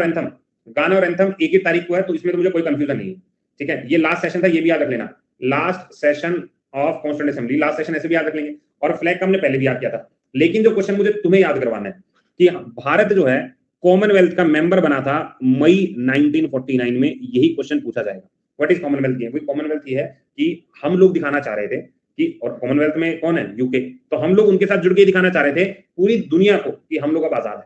और एंथम एक ही तारीख को है, तो इसमें तो मुझे कोई कंफ्यूजन नहीं है, ठीक है। ये लास्ट सेशन था, ये भी याद रख लेना, last session of constituent assembly, last session ऐसे भी याद रख लेंगे। और फ्लैग का हमने पहले भी याद किया था, लेकिन जो क्वेश्चन मुझे तुम्हें याद करवाना है कि भारत जो है कॉमनवेल्थ का मेंबर बना था मई 1949 में, यही क्वेश्चन पूछा जाएगा। What is Commonwealth? कॉमनवेल्थ ये है कि हम लोग दिखाना चाह रहे थे कि, और कॉमनवेल्थ में कौन है? यूके, तो हम लोग उनके साथ जुड़ के दिखाना चाह रहे थे पूरी दुनिया को कि हम लोग अब आजाद है,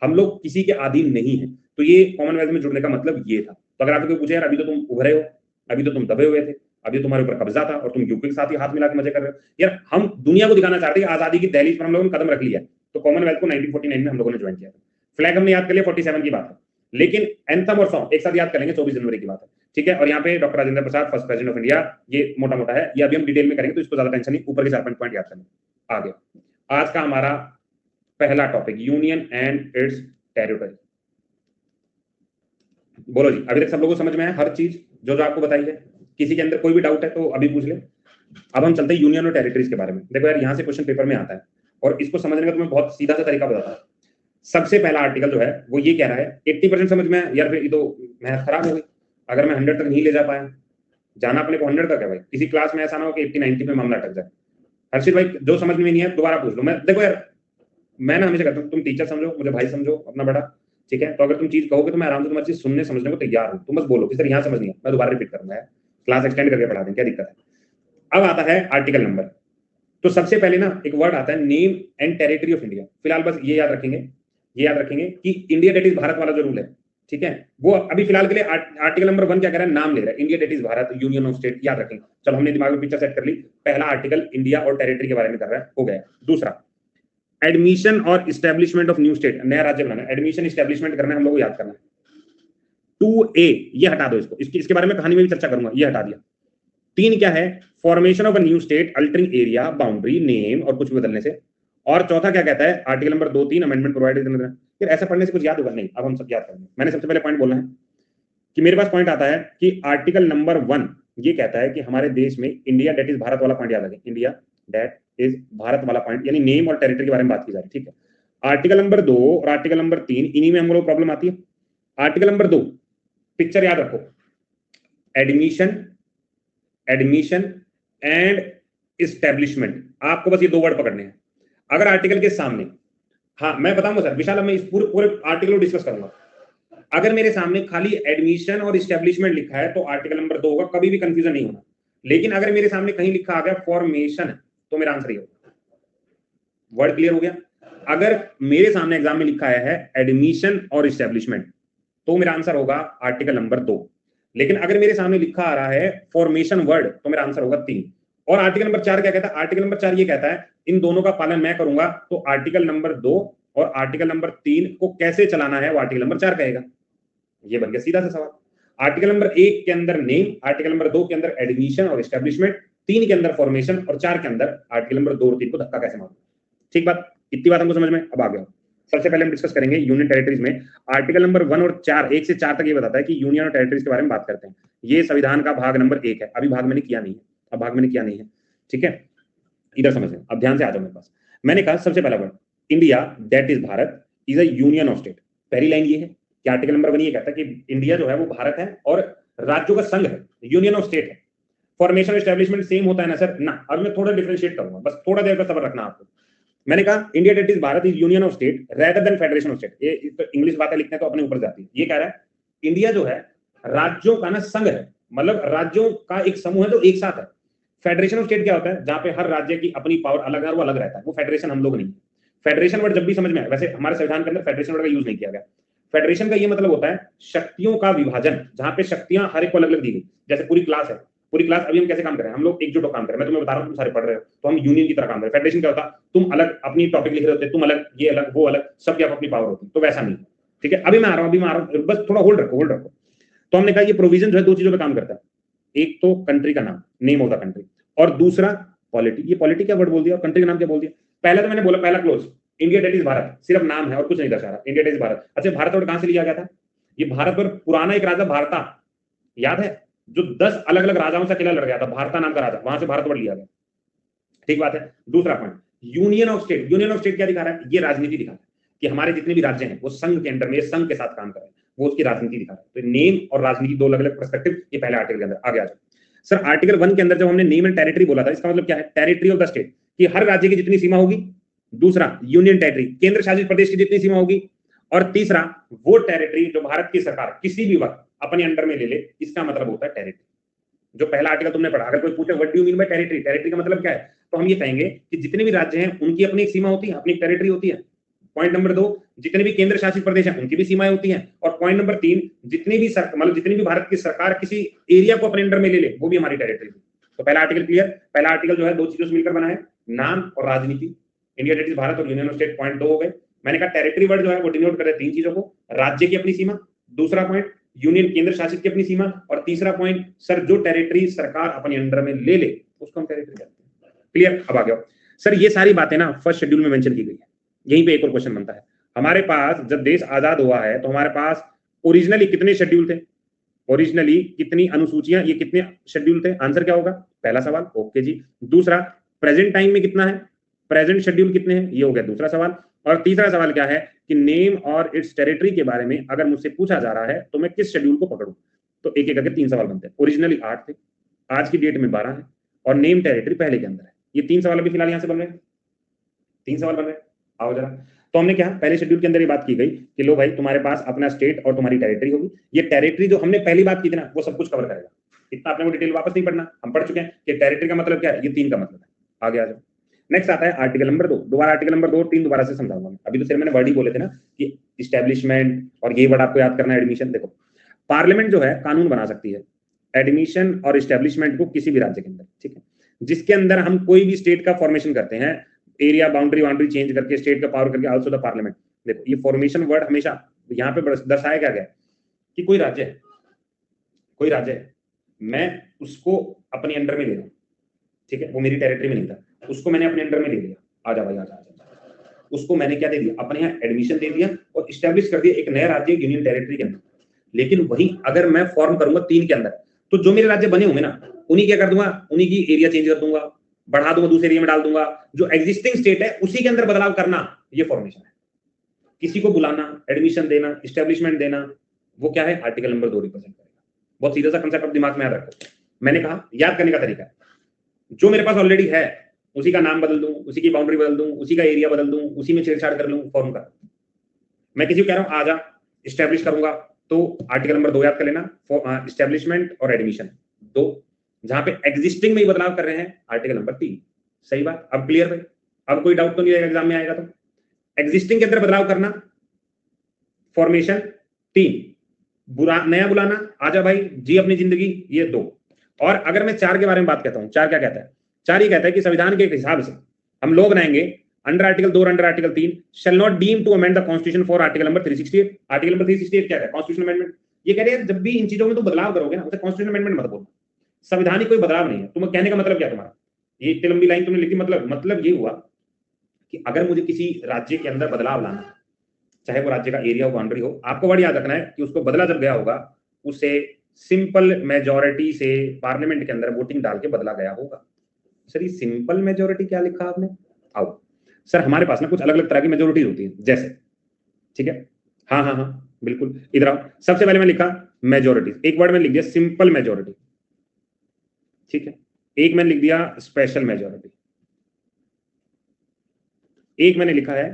हम लोग किसी के अधीन नहीं है। तो ये कॉमनवेल्थ में जुड़ने का मतलब ये था। तो अगर आपको पूछे यार अभी तो तुम उभरे हो, अभी तो तुम दबे हुए थे, अभी तो तुम्हारे ऊपर कब्जा था और तुम यूके के साथ ही हाथ मिला के मजे कर रहे हो, यार हम दुनिया को दिखाना चाहते हैं आजादी की दहलीज पर हम लोगों ने कदम रख लिया। तो कॉमनवेल्थ को 1949 में हम लोगों ने ज्वाइन किया था। फ्लैग हमने याद कर लिया, 47 की बात है, लेकिन एंथम और सॉन्ग एक साथ याद करेंगे, 24 जनवरी की बात है, ठीक है। और यहाँ पे doctor Rajendra Prasad first president of India, ये मोटा मोटा है, ये अभी हम डिटेल में करेंगे तो इसको ज्यादा टेंशन नहीं, ऊपर के 4 पॉइंट याद करना। आगे आज का हमारा पहला topic, union and it's territory. बोलो जी, अभी तक सब लोगों को समझ में आया हर चीज जो जो आपको बताई है? किसी के अंदर कोई भी डाउट है तो अभी पूछ ले। अब हम चलते हैं यूनियन और टेरिटरीज के बारे में। देखो यार, यहाँ से क्वेश्चन पेपर में आता है और इसको समझने का तुम्हें बहुत सीधा सा तरीका बताता है। सबसे पहला आर्टिकल जो है वो ये कह रहा है, 80% समझ में यार, फिर ये तो मेहनत खराब हो गई अगर मैं 100 तक नहीं ले जा पाया। जाना अपने को 100 तक है भाई, किसी क्लास में ऐसा ना हो कि 80-90 पे मामला अटक जाए। हर्षित भाई, जो समझ में नहीं है दोबारा पूछ लो। मैं देखो यार, मैं ना हमेशा कहता हूँ तुम टीचर समझो, मुझे भाई समझो अपना बड़ा, ठीक है। तो अगर तुम चीज कहोगे तो मैं आराम से तुम्हारी चीज सुनने समझने को तैयार हूँ। तुम बस बोलो कि सर यहाँ समझ नहीं है, मैं दोबारा रिपीट करूंगा, क्लास एक्सटेंड करके पढ़ा दें, क्या दिक्कत है। अब आता है आर्टिकल नंबर। तो सबसे पहले ना एक वर्ड आता है name and territory of India. फिलहाल बस ये याद रखेंगे कि इंडिया डेट इज भारत वाला जो रूल है, ठीक है, वो अभी फिलहाल के लिए आर्टिकल नंबर 1 क्या कह रहा है, नाम ले रहा है, India that is Bharat, union of state, याद रखेंगे। चलो हमने दिमाग में पिक्चर सेट कर ली। पहला आर्टिकल इंडिया और टेरिटरी के बारे में कर रहा है, हो गया। दूसरा, एडमिशन और इस्टेब्लिशमेंट ऑफ न्यू स्टेट, नया राज्य बनाना, एडमिशन इस्टेब्लिशमेंट करना है हम लोग को, याद करना है। 2A ये हटा दो, इसके बारे में कहानी में भी चर्चा करूंगा, ये हटा दिया। 3 क्या है, formation of a new state altering area boundary name और कुछ भी बदलने से। और चौथा क्या कहता है, आर्टिकल नंबर 2-3 अमेंडमेंट प्रोवाइडेड। फिर ऐसा पढ़ने से कुछ याद होगा नहीं, अब हम सब याद करेंगे। मैंने सबसे पहले पॉइंट बोलना है कि मेरे पास पॉइंट आता है कि आर्टिकल नंबर 1 ये कहता है कि हमारे देश में इंडिया डेट इज भारत वाला पॉइंट याद रखें, इंडिया डेट इज भारत वाला पॉइंट, यानी नेम और टेरिटरी के बारे में बात की जा रही है, ठीक है। आर्टिकल नंबर 2 और आर्टिकल नंबर 3 इन्हीं में हम लोग प्रॉब्लम आती है। आर्टिकल नंबर 2 पिक्चर याद रखो, एडमिशन एंड इस्टेब्लिशमेंट, आपको बस ये 2 वर्ड पकड़ने हैं। अगर आर्टिकल के सामने, हाँ मैं बताऊंगा सर विशाल, मैं इस पूरे आर्टिकल को डिस्कस करूंगा। अगर मेरे सामने खाली एडमिशन और इस्टेब्लिशमेंट लिखा है तो आर्टिकल नंबर 2 होगा, कभी भी कंफ्यूजन नहीं होना। लेकिन अगर मेरे सामने कहीं लिखा आ गया फॉर्मेशन, तो मेरा आंसर ये होगा। वर्ड क्लियर हो गया? अगर मेरे सामने एग्जाम में लिखा है एडमिशन और इस्टेब्लिशमेंट, तो मेरा आंसर होगा आर्टिकल नंबर 2। लेकिन अगर मेरे सामने लिखा आ रहा है फॉर्मेशन वर्ड, तो मेरा आंसर होगा 3। और आर्टिकल नंबर 4 क्या कहता है, आर्टिकल नंबर 4 ये कहता है इन दोनों का पालन मैं करूंगा, तो आर्टिकल नंबर 2 और आर्टिकल नंबर 3 को कैसे चलाना है वो आर्टिकल नंबर 4 कहेगा। ये बन गया सीधा सा सवाल। आर्टिकल नंबर 1 के अंदर नेम, आर्टिकल नंबर 2 के अंदर एडमिशन और एस्टेब्लिशमेंट, 3 के अंदर फॉर्मेशन और 4 के अंदर आर्टिकल नंबर 2 और 3 को धक्का कैसे मारूं। ठीक बात, इतनी बात हमको समझ में अब आ गया। सबसे पहले हम डिस्कस करेंगे यूनियन टेरिटरीज में आर्टिकल नंबर 1 और 4, 1 से 4 तक ये बताता है कि यूनियन और टेरिटरीज के बारे में बात करते हैं। ये संविधान का भाग नंबर 1 है। अभी भाग मैंने किया नहीं है, अब भाग मैंने किया नहीं है, ठीक है, इधर समझ लें। अब ध्यान से आ जाओ मेरे पास। मैंने कहा सबसे पहला word India that is Bharat is a union of state. पहली लाइन ये है कि आर्टिकल नंबर 1 ये कहता है कि इंडिया जो है वो भारत है और राज्यों का संघ है, यूनियन ऑफ स्टेट है। फॉर्मेशन एस्टेब्लिशमेंट सेम होता है ना सर? ना, अब मैं थोड़ा डिफरेंशिएट करूंगा, बस थोड़ा देर का सब्र रखना आपको। मैंने कहा India that is Bharat is union of state rather than federation of state. ये तो इंग्लिश बातें लिखते हैं तो अपने ऊपर जाती है। ये कह रहा है इंडिया जो है राज्यों का ना संघ है, मतलब राज्यों का एक समूह है जो एक साथ है। फेडरेशन ऑफ स्टेट क्या होता है? जहां पे हर राज्य की अपनी पावर अलग है और वो अलग रहता है, वो फेडरेशन हम लोग नहीं। फेडरेशन वर्ड जब भी समझ में आए, वैसे हमारे संविधान के अंदर फेडरेशन वर्ड का यूज नहीं किया गया। फेडरेशन का ये मतलब होता है शक्तियों का विभाजन, जहां पे शक्तियां हर एक को अलग अलग दी गई। जैसे पूरी क्लास है, पूरी क्लास अभी हम कैसे काम कर रहे हैं? हम लोग एकजुट होकर काम कर रहे हैं। मैं तुम्हें बता रहा हूं, तुम सारे पढ़ रहे हो तो हम यूनियन की तरह काम कर रहे हैं। फेडरेशन क्या होता? तुम अलग अपनी टॉपिक लिख रहे होते, तुम अलग, ये अलग, वो अलग, सबकी अपनी पावर होती, तो वैसा नहीं। ठीक है, अभी मैं आ रहा हूं, बस थोड़ा होल्ड रखो, होल्ड रखो। तो हमने कहा ये प्रोविजन जो है दो चीजों पे काम करता है, एक तो कंट्री का नाम, नेम ऑफ द कंट्री, और दूसरा पॉलिटी। ये पॉलिटी क्या वर्ड बोल दिया और कंट्री का नाम क्या बोल दिया? पहला तो मैंने बोला, पहला close India that is Bharat, सिर्फ नाम है और कुछ नहीं दर्शा रहा। India that is Bharat. अच्छा, भारत वर्ड कहां से लिया गया था? ये भारत वर्ड पुराना एक राजा भारता, याद है, जो 10 अलग अलग राजाओं से किला लड़ गया था, भारता नाम का राजा, वहां से भारत वर्ड लिया गया। ठीक बात है। दूसरा point union of state. Union of state क्या दिखा रहा है? ये राजनीति दिखा रहा है कि हमारे जितने भी राज्य हैं वो संघ के अंडर में, संघ के साथ काम कर रहे हैं, वो उसकी राजनीति दिखा रहा है। तो नेम और राजनीति दो अलग अलग पर्सपेक्टिव ये पहले आर्टिकल के अंदर। आगे आ जाओ सर। आर्टिकल 1 के अंदर जब हमने नेम एंड टेरिटरी बोला था, इसका मतलब क्या है? टेरिटरी ऑफ द स्टेट, कि हर राज्य की जितनी सीमा होगी। दूसरा यूनियन टेरिटरी, केंद्र शासित प्रदेश की जितनी सीमा होगी। और तीसरा वो टेरिटरी जो भारत की सरकार किसी भी वक्त अपने अंडर में ले ले, इसका मतलब होता है टेरिटरी। जो पहला आर्टिकल तुमने पढ़ा, अगर कोई पूछे what do you mean by territory, territory का मतलब क्या है, तो हम ये कहेंगे कि जितने भी राज्य हैं उनकी अपनी एक सीमा होती है, अपनी टेरिटरी होती है। पॉइंट नंबर 2, जितने भी केंद्र शासित प्रदेश हैं उनकी भी सीमाएं होती हैं। और पॉइंट नंबर 3, जितनी भी मतलब जितनी भी भारत की सरकार किसी एरिया को अपने अंडर में ले ले, वो भी हमारी टेरिटरी। तो पहला आर्टिकल क्लियर। पहला आर्टिकल जो है दो चीजों से मिलकर बना है, नाम और राजनीति। इंडिया दैट इज भारत और यूनियन ऑफ स्टेट, पॉइंट 2 हो गए। मैंने कहा टेरिटरी वर्ड जो है वो डिनोट करे तीन चीजों को, राज्य की अपनी सीमा, दूसरा पॉइंट यूनियन केंद्र शासित की अपनी सीमा, और तीसरा पॉइंट सर जो टेरिटरी सरकार अपने अंडर में ले ले उसको हम टेरिटरी कहते हैं। क्लियर? अब आ गया सर। ये सारी बातें ना फर्स्ट शेड्यूल में मेंशन की गई है। यहीं पे एक और क्वेश्चन बनता है, हमारे पास जब देश आजाद हुआ है तो हमारे पास ओरिजिनली कितने शेड्यूल थे? ओरिजिनली कितनी अनुसूचियां, ये कितने शेड्यूल थे? आंसर क्या होगा? पहला सवाल, ओके जी। दूसरा, प्रेजेंट टाइम में कितना है? प्रेजेंट शेड्यूल कितने हैं? ये हो गया दूसरा सवाल। और तीसरा सवाल क्या है कि नेम और इट्स टेरिटरी के बारे में अगर मुझसे पूछा जा रहा है तो मैं किस शेड्यूल को पकड़ूं? तो एक एक करके 3 सवाल बनते हैं। ओरिजिनली 8 थे, आज की डेट में 12 है, और नेम टेरिटरी पहले के अंदर है। ये 3 सवाल अभी फिलहाल यहां से बन रहे हैं, 3 सवाल बन रहे हैं। आओ जरा। तो हमने क्या पहले शेड्यूल के अंदर ये बात की गई कि लो भाई तुम्हारे पास अपना स्टेट और तुम्हारी टेरिटरी होगी। ये टेरिटरी जो हमने पहली बात की थी ना, वो सब कुछ कवर करेगा। इतना अपने को डिटेल वापस नहीं पढ़ना, हम पढ़ चुके हैं कि टेरिटरी का मतलब क्या है, ये 3 का मतलब है। आगे आ जाओ। नेक्स्ट आता है आर्टिकल नंबर 2। दोबारा आर्टिकल नंबर 2 और 3 दोबारा से समझाऊंगा मैं। अभी तो सिर्फ मैंने वर्ड ही बोले थे ना कि इस्टेब्लिशमेंट, और ये वर्ड आपको याद करना है, एडमिशन। देखो, पार्लियामेंट जो है कानून बना सकती है एडमिशन और इस्टेब्लिशमेंट को किसी भी राज्य के अंदर, ठीक है, जिसके अंदर हम कोई भी स्टेट का फॉर्मेशन करते हैं, एरिया बाउंड्री चेंज करके, स्टेट का पावर करके, आल्सो द पार्लियामेंट। देखो, ये फॉर्मेशन वर्ड हमेशा यहाँ पे दर्शाया क्या गया कि कोई राज्य है, कोई राज्य है, मैं उसको अपने अंडर में ले रहा हूं, ठीक है, वो मेरी टेरिटरी में नहीं था, उसको मैंने अपने अंडर में ले लिया। आजा भाई, आजा आजा। उसको मैंने क्या दे दिया? अपने यहाँ एडमिशन दे दिया और स्टैब्लिश कर दिया एक नया राज्य यूनियन टेरिटरी के अंदर। लेकिन वही अगर मैं फॉर्म करूंगा 3 के अंदर, तो जो मेरे राज्य बने होंगे ना, उन्हीं क्या कर दूंगा, उन्हीं की एरिया चेंज कर दूंगा, बढ़ा दूंगा, दूसरे एरिया में डाल दूंगा। जो एग्जिस्टिंग स्टेट है उसी के अंदर बदलाव करना, ये फॉर्मेशन है। किसी को बुलाना, एडमिशन देना, स्टैब्लिशमेंट देना, वो क्या है? आर्टिकल नंबर 2 रिप्रेजेंट करेगा। बहुत सीधा सा कंसेप्ट आप दिमाग में याद रखो। मैंने कहा याद करने का तरीका, जो मेरे पास ऑलरेडी है उसी का नाम बदल दूं, उसी की बाउंड्री बदल दूं, उसी का एरिया बदल दूं, उसी में छेड़छाड़ कर लूं, फॉर्म कर। मैं किसी को कह रहा हूं आजा स्टैब्लिश करूंगा, तो आर्टिकल नंबर 2 याद कर लेना, स्टैब्लिशमेंट और एडमिशन 2। जहां पे एग्जिस्टिंग में ही बदलाव कर रहे हैं, आर्टिकल नंबर 3। सही बात, अब क्लियर भाई? अब कोई डाउट तो नहीं रहेगा एग्जाम में आएगा तो? एग्जिस्टिंग के अंदर बदलाव करना, फॉर्मेशन 3, नया बुलाना, आजा भाई जी अपनी जिंदगी, ये 2। और अगर मैं 4 के बारे में बात कहता हूं, 4 क्या कहता है? 4 ये कहता है कि संविधान के हिसाब से हम लोग बनाएंगे अंडर आर्टिकल 2 और under article 3 shall not deem to amend the constitution for article number 368। Article number 368 क्या है? Constitution amendment. ये कह रहे हैं जब भी इन चीजों में तो बदलाव करोगे ना, उसे कॉन्स्टिट्यूशन अमेंडमेंट मत बोलना। संविधानिक कोई बदलाव नहीं है। तुम कहने का मतलब क्या तुम्हारा? ये इतनी लंबी लाइन तुमने लिखी, मतलब ये हुआ कि अगर मुझे किसी राज्य के अंदर बदलाव लाना है, चाहे वो राज्य का एरिया हो, बाउंड्री हो, आपको वर्ड याद रखना है कि उसको बदला जब गया होगा उसे सिंपल मेजॉरिटी से पार्लियामेंट के अंदर वोटिंग डाल के बदला गया होगा। सर ये सिंपल मेजॉरिटी क्या लिखा आपने? आओ सर, हमारे पास ना कुछ अलग अलग तरह की मेजोरिटी होती है, जैसे, ठीक है, हाँ हाँ हाँ बिल्कुल, इधर आओ। सबसे पहले मैं लिखा मेजोरिटी, एक वर्ड में लिख दिया सिंपल मेजोरिटी, ठीक है, एक मैंने लिख दिया स्पेशल मेजोरिटी, एक मैंने लिखा है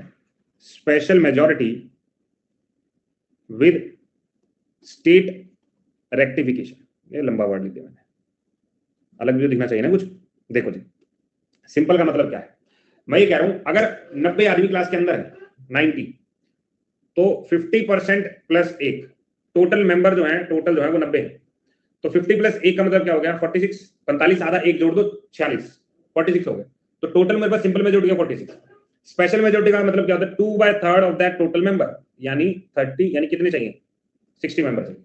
special majority with state rectification. ये लंबा वर्ड लिख दिया मैंने, अलग वीडियो दिखना चाहिए ना कुछ। देखो जी, सिंपल का मतलब क्या है, मैं ये कह रहा हूं अगर 90 आदमी क्लास के अंदर है, 90, तो 50% प्लस एक, टोटल मेंबर जो है, टोटल जो है वो 90 है, तो 50 प्लस एक का मतलब क्या हो गया 46, 45 आधा एक जोड़ दो 46, 46 हो गया। तो टोटल मेरे पास सिंपल मेजोरिटी का 46। स्पेशल मेजोरिटी का मतलब क्या होता है 2/3 ऑफ दैट टोटल मेंबर, यानी 30, यानी कितने चाहिए 60 मेंबर चाहिए।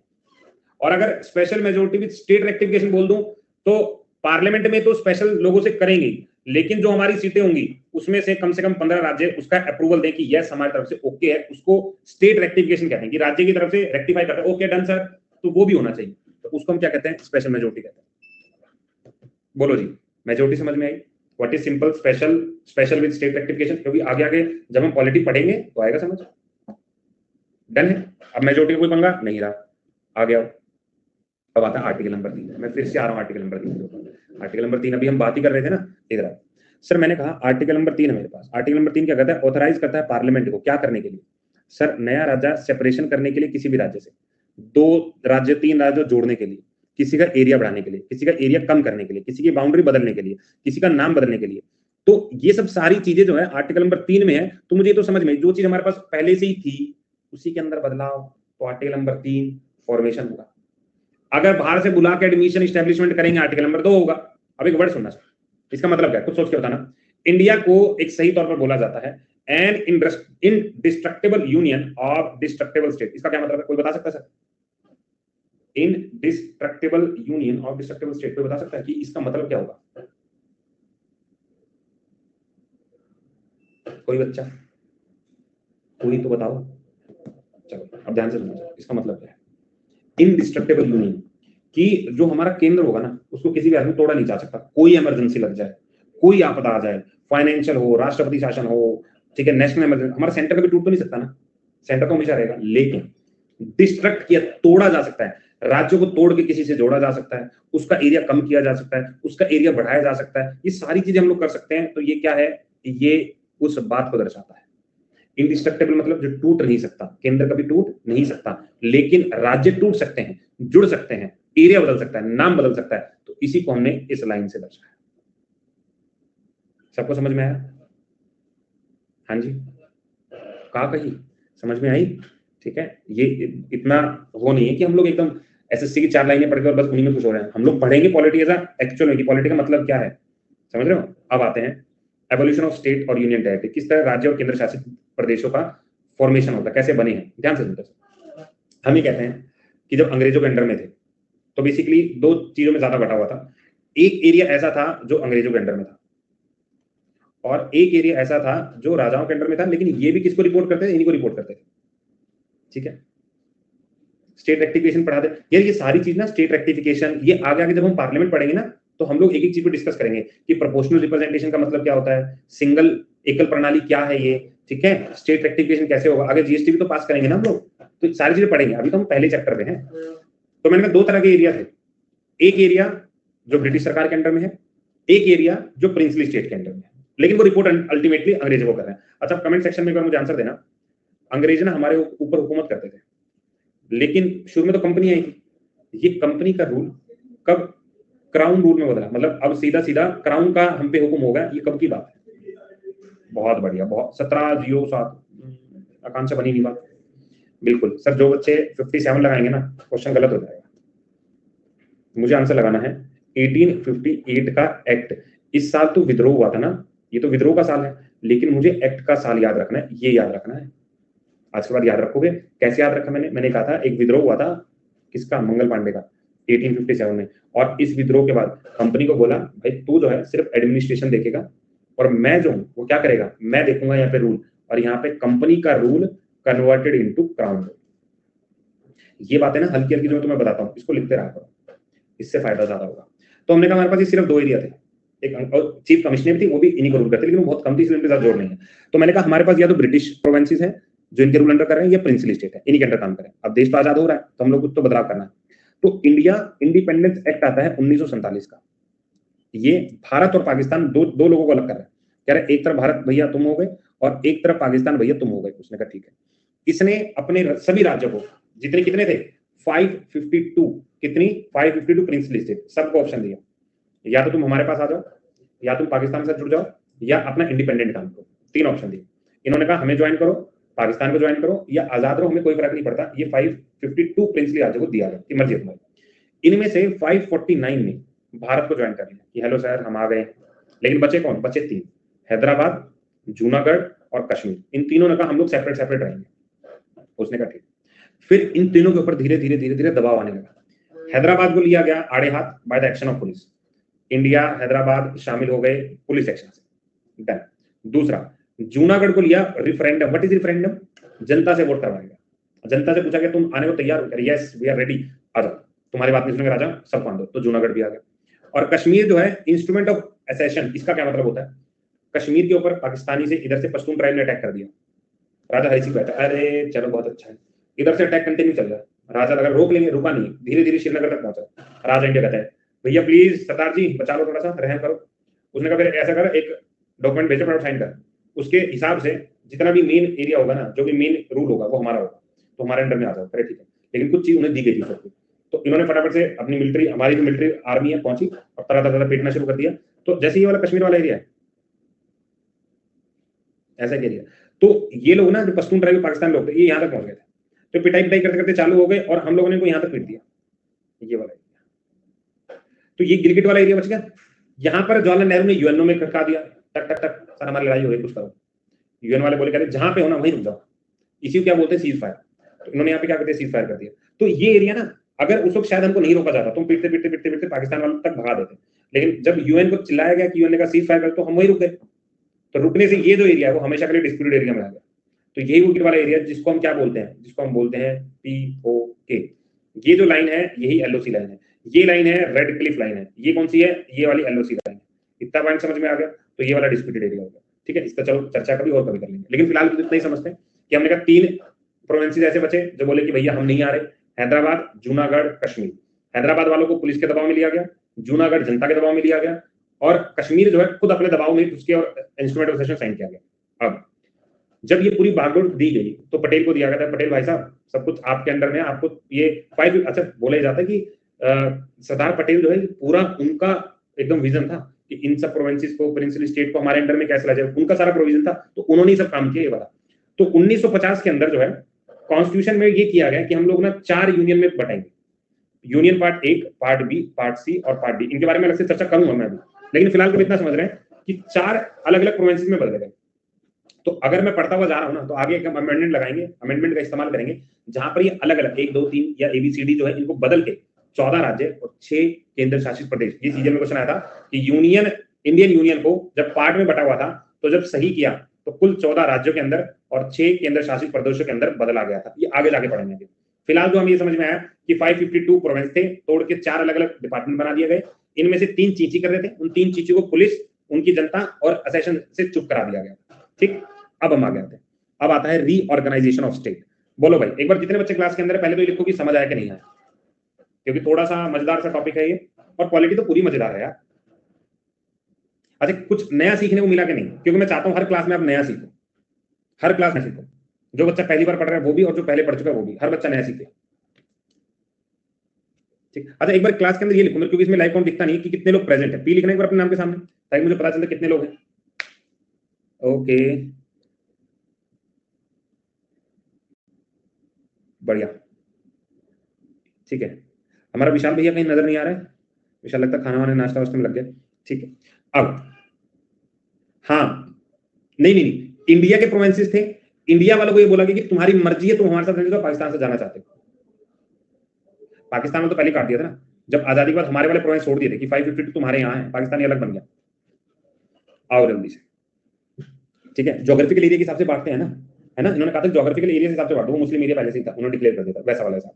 और अगर special majority with state rectification बोल दूं तो पार्लियामेंट में तो स्पेशल लोगों से करेंगे, लेकिन जो हमारी सीटें होंगी उसमें से कम 15 राज्य उसका अप्रूवल दें कि यस हमारी तरफ से ओके है, उसको स्टेट रेक्टिफिकेशन कहते हैं कि राज्य की तरफ से रेक्टिफाई करते हैं, ओके डन सर, तो वो भी होना चाहिए, तो उसको हम क्या कहते हैं स्पेशल मेजोरिटी कहते हैं। बोलो जी, मेजोरिटी समझ में आई? What is simple, special, special with state rectification, क्योंकि आगे आगे जब हम पॉलिटी पढ़ेंगे तो आएगा समझ। डन है? अब मेजोरिटी कोई पंगा नहीं रहा, आ गया। अब आता है आर्टिकल नंबर 3, मैं फिर से आ रहा हूँ आर्टिकल नंबर 3। आर्टिकल नंबर 3 अभी हम बात ही कर रहे थे ना, इधर सर मैंने कहा आर्टिकल नंबर 3 है मेरे पास। आर्टिकल नंबर 3 क्या कहता है, ऑथराइज करता है पार्लियामेंट को क्या करने के लिए, सर नया राज्य सेपरेशन करने के लिए, किसी भी राज्य से 2 राज्य 3 राज्य जोड़ने के लिए, किसी का एरिया बढ़ाने के लिए, किसी का एरिया कम करने के लिए, किसी की बाउंड्री बदलने के लिए, किसी का नाम बदलने के लिए, तो ये सब सारी चीजें जो है आर्टिकल नंबर 3 में है। तो मुझे तो समझ में, जो चीज हमारे पास पहले से ही थी उसी के अंदर बदलाव, तो आर्टिकल नंबर 3 फॉर्मेशन होगा। अगर बाहर से बुला के एडमिशन एस्टेब्लिशमेंट करेंगे आर्टिकल नंबर 2 होगा। अब एक वर्ड सुनना, इसका मतलब क्या है कुछ सोच के बताना। इंडिया को एक सही तौर पर बोला जाता है an indestructible union of destructible state. इसका क्या मतलब है, कोई बता सकता है sir? Indestructible union of destructible state, कोई बता सकता है कि इसका मतलब क्या होगा? कोई बच्चा, कोई तो बताओ। चलो अब ध्यान से सुनो, इसका मतलब क्या है इनडिस्ट्रक्टेबल यूनियन, कि जो हमारा केंद्र होगा ना उसको किसी भी आदमी तोड़ा नहीं जा सकता। कोई इमरजेंसी लग जाए, कोई आपदा आ जाए, फाइनेंशियल हो, राष्ट्रपति शासन हो, ठीक है, नेशनल इमरजेंसी, हमारा सेंटर कभी टूट तो नहीं सकता ना, सेंटर तो हमेशा रहेगा। लेकिन डिस्ट्रक्ट किया, तोड़ा जा सकता है, राज्यों को तोड़ के किसी से जोड़ा जा सकता है, उसका एरिया कम किया जा सकता है, उसका एरिया बढ़ाया जा सकता है, ये सारी चीजें हम लोग कर सकते हैं। तो ये क्या है, ये उस बात को दर्शाता है। इनडिस्ट्रक्टेबल मतलब जो टूट नहीं सकता, केंद्र कभी टूट नहीं सकता, लेकिन राज्य टूट सकते हैं, जुड़ सकते हैं, एरिया बदल सकता है, नाम बदल सकता है। तो इसी को हमने इस लाइन से दर्शाया। सबको समझ में आया? हाँ जी, कहा कही समझ में आई? ठीक है, ये इतना वो नहीं है कि हम लोग एकदम एसएससी की 4 लाइनें पढ़ के और बस उन्हीं में खुश हो रहे हैं। हम लोग पढ़ेंगे पॉलिटी एज एक्चुअल में कि पॉलिटी का मतलब क्या है, समझ रहे हो? अब आते हैं एवोल्यूशन ऑफ स्टेट और यूनियन टेरिटरी, किस तरह राज्य और केंद्र शासित प्रदेशों का फॉर्मेशन होता है, कैसे बने हैं। ध्यान से सुनते, हम ये कहते हैं कि जब अंग्रेजों के अंडर में थे तो बेसिकली 2 चीजों में ज्यादा बटा हुआ था। एक एरिया ऐसा था जो अंग्रेजों के अंडर में था, और एक एरिया ऐसा था जो राजाओं के अंडर में था, लेकिन ये भी किसको रिपोर्ट करते थे, इन्हीं को रिपोर्ट करते थे। ठीक है, स्टेट रेक्टिफिकेशन पढ़ा दे यार, ये सारी चीज ना स्टेट रेक्टिफिकेशन, ये आगे आगे जब हम पार्लियामेंट पढ़ेंगे ना तो हम लोग एक एक चीज को डिस्कस करेंगे कि प्रोपोर्शनल रिप्रेजेंटेशन का मतलब क्या होता है, सिंगल एकल प्रणाली क्या है ये, ठीक है, स्टेट रेक्टिफिकेशन कैसे होगा, आगे जीएसटी भी तो पास करेंगे ना हम लोग, तो सारी चीजें पढ़ेंगे। अभी तो हम पहले चैप्टर में हैं। तो मैंने कहा 2 तरह के एरिया थे, एक एरिया जो ब्रिटिश सरकार के अंडर में है, एक एरिया जो प्रिंसली स्टेट के अंडर में है, लेकिन वो रिपोर्ट अल्टीमेटली अंग्रेजों को कर रहे हैं। अच्छा, कमेंट सेक्शन में एक बार मुझे आंसर देना, अंग्रेज ना हमारे ऊपर हुकूमत करते थे, लेकिन शुरू में तो कंपनी आई थी, ये कंपनी का रूल कब क्राउन रूल में बदला, मतलब अब सीधा सीधा क्राउन का हम पे हुक्म होगा, ये कब की बात है? बहुत बढ़िया, बहुत 1707 आकांक्षा बनी नहीं बात। बिल्कुल सर, जो बच्चे 57 लगाएंगे ना क्वेश्चन गलत हो जाएगा। मुझे आंसर लगाना है 1858 का एक्ट। इस साल तो विद्रोह हुआ था ना, ये तो विद्रोह का साल है, लेकिन मुझे एक्ट का साल याद रखना है, ये याद रखना है। आज के बाद याद रखोगे। कैसे याद रखा मैंने कहा था एक विद्रोह हुआ था, किसका, मंगल पांडे का 1857 में, और इस विद्रोह के बाद कंपनी को बोला भाई तू जो है सिर्फ एडमिनिस्ट्रेशन देखेगा, और मैं जो हूं वो क्या करेगा, मैं देखूंगा यहाँ पे रूल, और यहाँ पे कंपनी का rule converted into crown rule. ये बातें ना हल्की हल्की जो मैं तुम्हें बताता हूँ, इसको लिखते रहा करो, इससे फायदा ज्यादा होगा। तो हमने कहा हमारे पास ये सिर्फ 2 एरिया थे, एक चीफ कमिश्नर थी, वो भी इन्हीं को रूल करते, लेकिन वो बहुत कम थी, इसलिए उनके साथ जोड़ नहीं है। तो मैंने कहा हमारे पास या तो ब्रिटिश प्रोविंसेस हैं जो इनके रूल अंडर कर रहे हैं, या प्रिंसली स्टेट है, इन्हीं के अंडर काम करें। अब देश तो आजाद हो रहा है, तो हम लोग कुछ तो बदलाव करना है। तो इंडिया इंडिपेंडेंस एक्ट आता है 1947 का। ये भारत और पाकिस्तान दो लोगों को अलग कर रहा है, कह रहे एक तरफ भारत भैया तुम हो गए, और एक तरफ पाकिस्तान भैया तुम हो गए। उसने कहा ठीक है। इसने अपने सभी राज्यों को, जितने कितने थे 552, कितनी 552 प्रिंसली स्टेट, सबको ऑप्शन दिया, या तो तुम हमारे पास आ जाओ, या तुम पाकिस्तान से जुड़ जाओ, या अपना इंडिपेंडेंट काम करो। 3 ऑप्शन दिए। इन्होंने कहा हमें ज्वाइन करो, पाकिस्तान को ज्वाइन करो, या आजाद रहो, हमें कोई फर्क नहीं पड़ता। ये 552 प्रिंसली राज्यों को दिया गया कि मर्जी है तुम्हारी। इनमें से 549 ने भारत को ज्वाइन कर लिया कि हेलो सर हम आ गए। लेकिन बचे कौन, बचे 3, हैदराबाद, जूनागढ़ और कश्मीर। इन तीनों ने कहा हम लोग सेपरेट सेपरेट रहेंगे। उसने कहा ठीक। फिर इन तीनों के ऊपर धीरे धीरे धीरे धीरे दबाव आने लगा। हैदराबाद को लिया गया आड़े हाथ by the action of police. India Hyderabad शामिल हो गए पुलिस एक्शन से। डन। दूसरा, जूनागढ़ को लिया रिफरेंडम। What is referendum? जनता से वोट करवाया गया। जनता से पूछा गया तुम आने को तैयार हो? यस वी आर रेडी, आ जाओ, तुम्हारी बात नहीं सुनेंगे राजा, सब मान दो। तो जूनागढ़ भी आ गया। और कश्मीर जो है इंस्ट्रूमेंट ऑफ एसेशन, इसका क्या मतलब होता है? कश्मीर के ऊपर पाकिस्तानी से इधर से पश्तून ट्राइब ने अटैक कर दिया। राजा हरी सिंह बैठा, अरे चलो बहुत अच्छा है, इधर से अटैक कंटिन्यू चल रहा है। राजा लगा रोक लेंगे, रुका नहीं, धीरे धीरे श्रीनगर तक पहुंचा। राजा इंडिया कहता है भैया प्लीज सरदार जी बचा लो, थोड़ा सा रहम करो। उसने कहा फिर ऐसा कर, एक डॉक्यूमेंट भेजो, फटाफट साइन कर। उसके हिसाब से जितना भी मेन एरिया होगा ना, जो भी मेन रूल होगा वो हमारा होगा, तो हमारे अंडर में आ जाओ। अरे ठीक है। लेकिन कुछ चीज उन्हें दी गई थी सबको। तो इन्होंने फटाफट से अपनी मिलिट्री, हमारी जो मिलिट्री आर्मी है पहुंची और तरह तरह पीटना शुरू कर दिया। तो जैसे ये वाला कश्मीर वाला एरिया है, ऐसा एरिया, तो ये लोग ना जो पश्तून ट्राइब पाकिस्तान लोग थे, ये यहाँ तक पहुंच गए थे। तो पिटाई पिटाई करते करते चालू हो गए, और हम लोगों ने इनको यहाँ तक पीट दिया, ये वाला एरिया। तो ये गिलगिट वाला एरिया बच गया। यहाँ पर जवाहरलाल नेहरू ने यूएनओ में खड़का दिया, टक टक टक, सर हमारी लड़ाई हो रही, कुछ करो। यूएन वाले बोले कहते जहां पे हो ना वहीं रुक जाओ, इसी को क्या बोलते हैं सीज फायर। तो इन्होंने यहाँ पे क्या करते हैं, सीज फायर कर दिया। तो ये एरिया ना, अगर उस वक्त शायद हमको नहीं रोका जाता, तुम पीटते पीटते पीटते पीटते पाकिस्तान वालों तक भगा देते। लेकिन जब यूएन को चिल्लाया गया कि यूएन ने कहा सीज फायर कर, तो हम वहीं रुक गए। तो रुकने से ये जो एरिया है वो हमेशा के लिए डिस्प्यूटेड एरिया में आ गया। तो यही वो वाला एरिया जिसको हम क्या बोलते हैं, जिसको हम बोलते हैं पीओके। ये जो लाइन है यही एलओसी लाइन है। ये लाइन है रेड क्लिफ लाइन है। ये कौन सी है, ये वाली एलओसी लाइन है। इतना पॉइंट समझ में आ गया? तो ये वाला डिस्प्यूटेड एरिया हो गया। ठीक है, इसका चलो चर्चा कभी और कभी कर लेंगे। लेकिन फिलहाल इतना ही समझते हैं कि हमने कहा 3 प्रोविंसेस ऐसे बचे जो बोले कि भैया हम नहीं आ रहे, हैदराबाद, जूनागढ़, कश्मीर। हैदराबाद वालों को पुलिस के दबाव में लिया गया, जूनागढ़ जनता के दबाव में लिया गया, और कश्मीर जो है खुद अपने दबाव में उसके और इंस्ट्रूमेंट ऑफ सेशन साइन किया गया। अब जब ये पूरी बागडोर दी गई तो पटेल को दिया गया था, पटेल भाई साहब सब कुछ आपके अंडर में, आपको ये 5। अच्छा बोला जाता है कि सरदार पटेल जो है पूरा उनका एकदम विजन था कि इन सब प्रोविंसेस को, प्रिंसली स्टेट को हमारे अंडर में कैसे ला जाए, उनका सारा प्रोविजन था। तो उन्होंने ही सब काम किया ये वाला। तो 1950 के अंदर जो है कॉन्स्टिट्यूशन में ये किया गया कि हम लोग ना 4 यूनियन में बटाएंगे। Union part 1, part B, part C और पार्ट डी। इनके बारे में अलग से चर्चा करूंगा मैं अभी, लेकिन फिलहाल तो इतना समझ रहे हैं कि 4 अलग अलग प्रोविंसेस में बदले गए। तो अगर मैं पढ़ता हुआ जा रहा हूं ना, तो आगे एक अमेंडमेंट लगाएंगे, अमेंडमेंट का इस्तेमाल करेंगे, जहां पर ये अलग अलग 1, 2, 3 या एबीसीडी जो है इनको बदल के 14 राज्य और 6 केंद्र शासित प्रदेश। ये सीजन में क्वेश्चन आया था कि यूनियन, इंडियन यूनियन को जब पार्ट में बटा हुआ था, तो जब सही किया तो कुल 14 राज्यों के अंदर और 6 केंद्र शासित प्रदेशों के अंदर बदला गया था। ये आगे जाके पढ़ेंगे। फिलहाल जो हम ये समझ में आया कि 552 प्रोविंस थे, तोड़ के 4 अलग अलग डिपार्टमेंट बना दिए गए। इनमें से 3 चीची कर रहे थे, उन 3 चीची को पुलिस, उनकी जनता और असेशन से चुप करा दिया गया। ठीक, अब हम आ गए थे, अब आता है रीऑर्गेनाइजेशन ऑफ स्टेट। बोलो भाई एक बार, जितने बच्चे क्लास के अंदर है पहले तो ये लिखो कि समझ आया कि नहीं आया, क्योंकि थोड़ा सा मजेदार सा टॉपिक है ये, और क्वालिटी तो पूरी मजेदार है यार। अच्छा कुछ नया सीखने को मिला कि नहीं? क्योंकि मैं चाहता हूं हर क्लास में आप नया सीखो, हर क्लास में सीखो। जो बच्चा पहली बार पढ़ रहा है वो भी, और जो पहले पढ़ चुका है वो भी, हर बच्चा नया सीखे। ठीक, अच्छा एक बार क्लास के अंदर ये लिखो, क्योंकि इसमें लाइव काउंट दिखता नहीं कि कितने लोग प्रेजेंट है। पी लिखना एक बार अपने नाम के सामने, ताकि मुझे पता चले कितने लोग हैं। ओके बढ़िया, ठीक है। हमारा विशाल भैया कहीं नजर नहीं आ रहा है? विशाल लगता खाना वाना नाश्ता वास्ते में लग गया। ठीक है, अब हाँ, नहीं नहीं नहीं, इंडिया के प्रोविंसेस थे। इंडिया वालों को ये बोला गया कि तुम्हारी मर्जी है, तुम हमारे साथ रहने दो, पाकिस्तान से जाना चाहते हो। पाकिस्तान में तो पहले काट दिया था ना, जब आजादी के बाद हमारे वाले प्रोविंस छोड़ दिए थे कि 552 तुम्हारे यहाँ है, पाकिस्तानी अलग बन गया। आओ जल्दी से। ठीक है, ज्योग्राफिकल एरिया के हिसाब से बांटते हैं ना, है ना, इन्होंने कहा था ज्योग्राफिकल एरिया के हिसाब से बांटो, वो मुस्लिम एरिया पहले से ही था, उन्होंने डिक्लेयर कर दिया था, वैसा वाला हिसाब।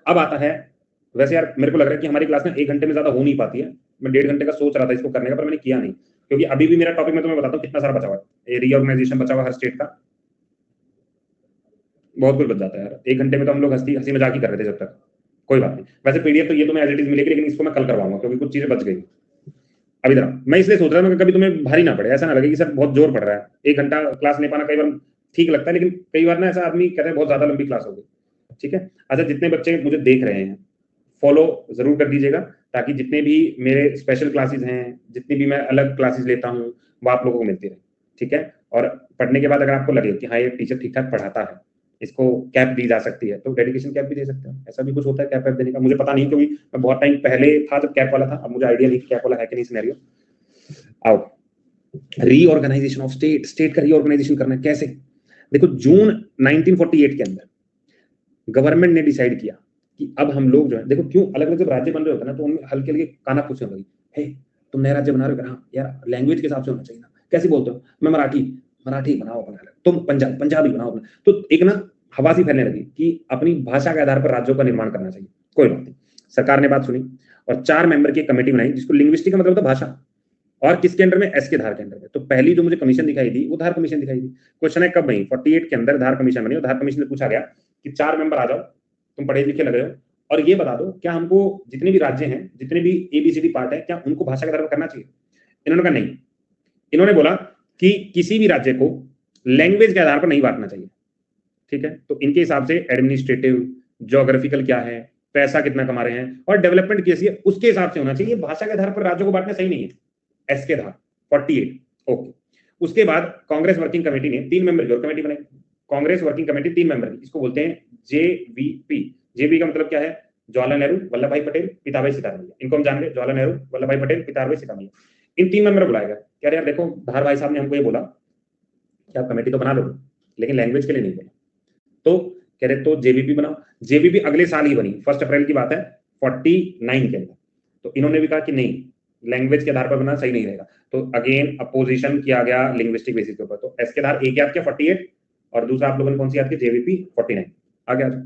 अब आता है, वैसे यार मेरे को लग रहा है कि हमारी क्लास में 1 घंटे में ज्यादा हो नहीं पाती है, मैं 1.5 घंटे का सोच रहा था इसको करने का, पर मैंने किया नहीं, क्योंकि अभी भी मेरा टॉपिक मैं तुम्हें बताता हूँ कितना सारा बचा हुआ है, रीऑर्गेनाइजेशन बचा हुआ हर स्टेट का, बहुत कुछ बच जाता है यार, 1 घंटे में तो हम लोग हंसी मजाक ही कर रहे थे जब तक, कोई बात नहीं। वैसे पीडीएफ तो ये तुम्हें एज इट इज मिलेगी, लेकिन इसको मैं कल करवाऊंगा क्योंकि कुछ चीजें बच गई। अभी जरा मैं इसलिए सोच रहा था कि कभी तुम्हें भारी ना पड़े, ऐसा ना लगे कि सर बहुत जोर पड़ रहा है, 1 घंटा क्लास ले पाना कई बार ठीक लगता है, लेकिन कई बार ना ऐसा आदमी कहते हैं बहुत ज्यादा लंबी क्लास हो गई, ठीक है। अच्छा, जितने बच्चे मुझे देख रहे हैं फॉलो जरूर कर दीजिएगा, ताकि जितने भी मेरे स्पेशल क्लासेस हैं, जितनी भी मैं अलग क्लासेस लेता हूँ, वो आप लोगों को मिलती रहे, ठीक है। और पढ़ने के बाद अगर आपको लगे कि हाँ ये टीचर ठीक ठाक पढ़ाता है, इसको कैप दी जा सकती है, तो डेडिकेशन कैप भी दे सकते हैं, ऐसा भी कुछ होता है कैप देने का, मुझे पता नहीं, क्योंकि मैं बहुत टाइम पहले था जब कैप वाला था, अब मुझे आइडिया नहीं कैप वाला है कि नहीं सिनेरियो। आओ, रीऑर्गेनाइजेशन ऑफ स्टेट, स्टेट का रीऑर्गेनाइजेशन करना है कैसे? देखो, जून 1948 के अंदर गवर्नमेंट ने डिसाइड किया कि अब हम लोग जो है, देखो क्यों अलग अलग जब राज्य बन रहे होते हैं ना, तो उनमें हल्के हल्के काना पूछने लगी, हे तुम नया राज्य बना रहे हो, हाँ यार लैंग्वेज के हिसाब से होना चाहिए ना, कैसे बोलते हो, मैं मराठी बनाओ अपना, तुम पंजाबी बनाओ अपना, तो एक ना हवा सी फैलने लगी कि अपनी भाषा के आधार पर राज्यों का निर्माण करना चाहिए। कोई बात नहीं, सरकार ने बात सुनी और 4 मेंबर की कमेटी बनाई, जिसको लिंग्विस्टिक का मतलब था भाषा, और किसके अंडर में, एस के धार के अंडर में। तो पहली जो मुझे कमीशन दिखाई दी वो धार कमीशन दिखाई दी। क्वेश्चन है कब बनी, 48 के अंदर धार कमीशन बनी, और धार कमीशन से पूछा गया कि 4 मेंबर आ जाओ, तुम पढ़े लिखे लग रहे हो, और ये बता दो क्या हमको जितने भी राज्य हैं, जितने भी एबीसीडी पार्ट है, क्या उनको भाषा के आधार पर करना चाहिए? इन्होंने कहा नहीं, इन्होंने बोला कि किसी भी राज्य को लैंग्वेज के आधार पर नहीं बांटना चाहिए, ठीक है। तो इनके हिसाब से एडमिनिस्ट्रेटिव, ज्योग्राफिकल क्या है, पैसा कितना कमा रहे हैं, और डेवलपमेंट कैसी है, उसके हिसाब से होना चाहिए, भाषा के आधार पर राज्यों को बांटना सही नहीं है। एस के धार 48, ओके। उसके बाद कांग्रेस वर्किंग कमेटी ने 3 मेंबर की और कमेटी बनाई, कांग्रेस वर्किंग कमेटी 3 मेंबर की, इसको बोलते हैं जेवीपी। जेवी का मतलब क्या है, जवाहरलाल नेहरू, वल्लभ भाई पटेल, पिताभाई सीतारामैया, इनको हम जान गए, जवाहरलाल नेहरू, वल्लभ भाई पटेल, पिताभाई सीतारामैया। इन 3 मेंबर बुलाया गया, कह रहे यार देखो धार भाई साहब ने हमको ये बोला कि आप कमेटी तो बना लो, लेकिन लैंग्वेज के लिए नहीं बोला, तो कह रहे तो जेवीपी बनाओ। जेवीपी अगले साल ही बनी, 1 अप्रैल की बात है 49 के अंदर। तो इन्होंने भी कहा कि नहीं, लैंग्वेज के आधार पर बनाना सही नहीं रहेगा, तो अगेन अपोजिशन किया गया लिंग्विस्टिक बेसिस के ऊपर। तो एस के आधार एक याद किया 48, और दूसरा आप लोगों ने कौन सी याद की, जेवीपी 49। आगे आ जाओ।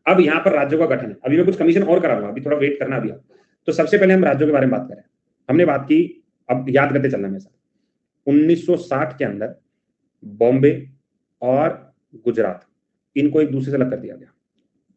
अब यहाँ पर राज्यों का गठन है, अभी मैं कुछ कमीशन और कराऊंगा, अभी थोड़ा वेट करना। अभी तो सबसे पहले हम राज्यों के बारे में बात करें, हमने बात की, अब याद करते चलना मेरे साथ। 1960 के अंदर बॉम्बे और गुजरात, इनको एक दूसरे से अलग कर दिया गया,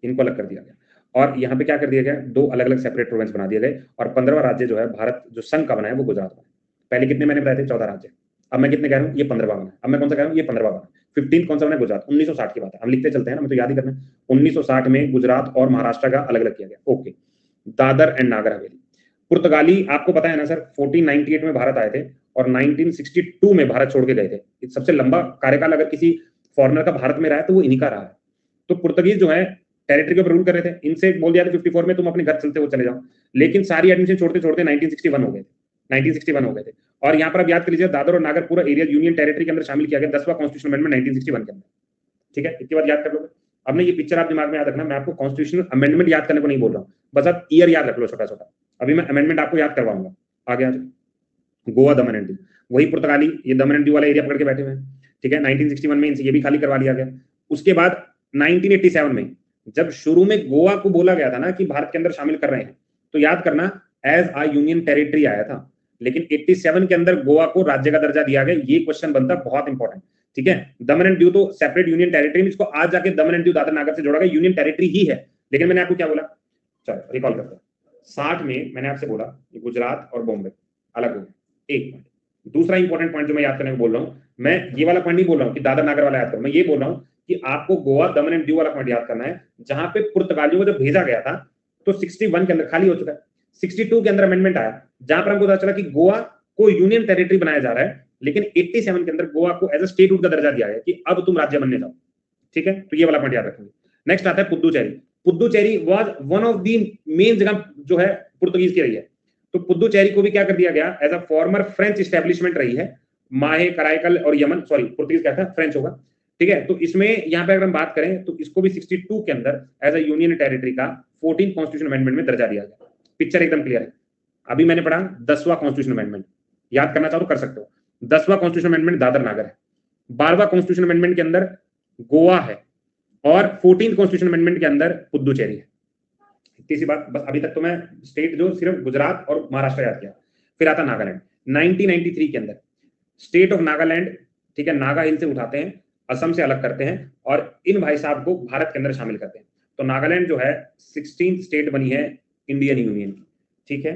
इनको अलग कर दिया गया, और यहाँ पे क्या कर दिया गया, 2 अलग अलग सेपरेट प्रोविंस बना दिए गए, और 15वां राज्य जो है भारत जो संघ का बना है वो गुजरात बना। पहले कितने मैंने बताए थे, 14 राज्य, अब मैं कितने कह रहा हूँ, ये 15वां बना। अब मैं कौन सा कह रहा हूँ, ये 15वां बना। 15 कौन सा बना, गुजरात। 1960 की बात है, हम लिखते चलते हैं ना, मैं तो याद ही करना। 1960 में गुजरात और महाराष्ट्र का अलग अलग किया गया, ओके। दादर एंड नागर हवेली, पुर्तगाली आपको पता है ना सर, 1498 में भारत आए थे और 1962 में भारत छोड़ के गए थे। सबसे लंबा कार्यकाल अगर किसी फॉरेनर का भारत में रहा है तो वो इन्हीं का रहा है। तो पुर्तगीज जो है टेरिटरी के ऊपर रूल कर रहे थे, इनसे बोल दिया था 54 में तुम अपने घर चलते हो चले जाओ, लेकिन सारी एडमिशन छोड़ते छोड़ते 1961 हो गए थे, 1961 हो गए थे। और यहाँ पर अब याद कर लीजिए, दादर और नागर पूरा एरिया यूनियन टेरिटरी के अंदर शामिल किया गया 10वां कॉन्स्टिट्यूशन अमेंडमेंट 1961 के अंदर, ठीक है। इतनी बात याद कर लोगे। अब ना ये पिक्चर आप दिमाग में याद रखना, मैं आपको कॉन्स्टिट्यूशनल अमेंडमेंट याद करने को नहीं बोल रहा हूँ, बस आप ईयर याद रख लो छोटा छोटा, अभी मैं अमेंडमेंट आपको याद करवाऊंगा। आगे आ जाओ, गोवा, दमन एंड दीव, वही पुर्तगाली ये दमन एंड दीव वाला एरिया पकड़ के बैठे हुए हैं, ठीक है। 1961 में इनसे ये भी खाली करवा लिया गया। उसके बाद 1987 में जब शुरू में गोवा को बोला गया था ना कि भारत के अंदर शामिल कर रहे हैं, तो याद करना एज आ यूनियन टेरिटरी आया था, लेकिन 87 के अंदर गोवा को राज्य का दर्जा दिया गया। ये क्वेश्चन बनता बहुत इंपॉर्टेंट, ठीक है। दमन एंड दीव तो सेपरेट यूनियन टेरिटरी, इसको आज जाके दमन एंड दीव दादर नागर से जोड़ा गया, यूनियन टेरिटरी ही है। लेकिन मैंने आपको क्या बोला, चलो रिकॉल करते हैं। 60 में मैंने आपसे बोला गुजरात और बॉम्बे अलग हो गए, एक पॉइंट। दूसरा इंपॉर्टेंट पॉइंट जो मैं याद करने को बोल रहा हूं, मैं ये वाला पॉइंट नहीं बोल रहा हूं कि दादर नागर वाला याद करो, मैं ये बोल रहा हूं कि आपको गोवा, दमन एंड दीव वाला पॉइंट याद करना है, जहां पे पुर्तगालियों को जब भेजा गया था तो 61 के अंदर खाली हो चुका है। 62 के अंदर अमेंडमेंट आया, जहां पर हमको पता चला कि गोवा को यूनियन टेरिटरी बनाया जा रहा है, लेकिन 87 के अंदर गोवा को एज अ स्टेटहुड का दर्जा दिया गया कि अब तुम राज्य बनने जाओ, ठीक है। तो ये वाला पॉइंट याद रखेंगे। नेक्स्ट आता है Puducherry. Puducherry was one of the main जगह जो है पुर्तगीज की रही है, तो पुद्दुचेरी को भी क्या कर दिया गया, as a former French establishment रही है, माहे, कराईकल और यमन, सॉरी पुर्तगीज कहता है, फ्रेंच होगा, ठीक है। तो इसमें यहाँ पे अगर हम बात करें तो इसको भी 62 के अंदर एज अ यूनियन टेरिटरी का 14 कॉन्स्टिट्यूशन अमेंडमेंट में दर्जा दिया गया। पिक्चर एकदम क्लियर है। अभी मैंने पढ़ा 10वां कॉन्स्टिट्यूशन अमेंडमेंट, याद करना चाहो तो कर सकते हो। 10वां कॉन्स्टिट्यूशन अमेंडमेंट दादर नागर है, 12वां कॉन्स्टिट्यूशन अमेंडमेंट के अंदर गोवा है और 14th कॉन्स्टिट्यूशन अमेंडमेंट के अंदर पुदुचेरी है। इतनी सी बात बस। अभी तक तो मैं स्टेट जो सिर्फ गुजरात और महाराष्ट्र याद किया। फिर आता नागालैंड। 1993 के अंदर स्टेट ऑफ नागालैंड, ठीक है, नागा हिल से उठाते हैं, असम से अलग करते हैं और इन भाई साहब को भारत के अंदर शामिल करते हैं। तो नागालैंड जो है 16th स्टेट बनी है इंडियन यूनियन की। ठीक है,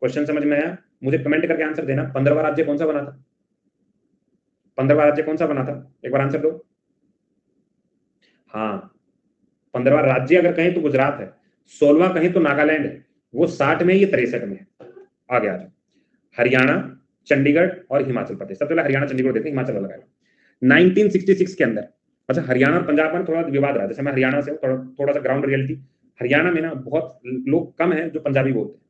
क्वेश्चन समझ में आया? मुझे कमेंट करके आंसर देना। 15वां राज्य कौन सा बना था? 15वां राज्य कौन सा बना था? एक बार आंसर दो। हाँ, 15वां राज्य अगर कहें तो गुजरात है, 16वां कहें तो नागालैंड है। वो 60 में, ये 63 में है। आगे आ जाओ। हरियाणा, चंडीगढ़ और हिमाचल प्रदेश। सबसे पहले हरियाणा चंडीगढ़ देखते हैं, हिमाचल अलग आएगा। 1966 के अंदर, अच्छा हरियाणा और पंजाब में थोड़ा विवाद रहा, जैसे मैं हरियाणा से हूँ, थोड़ा सा ग्राउंड रियलिटी। हरियाणा में ना बहुत लोग कम है जो पंजाबी बोलते हैं,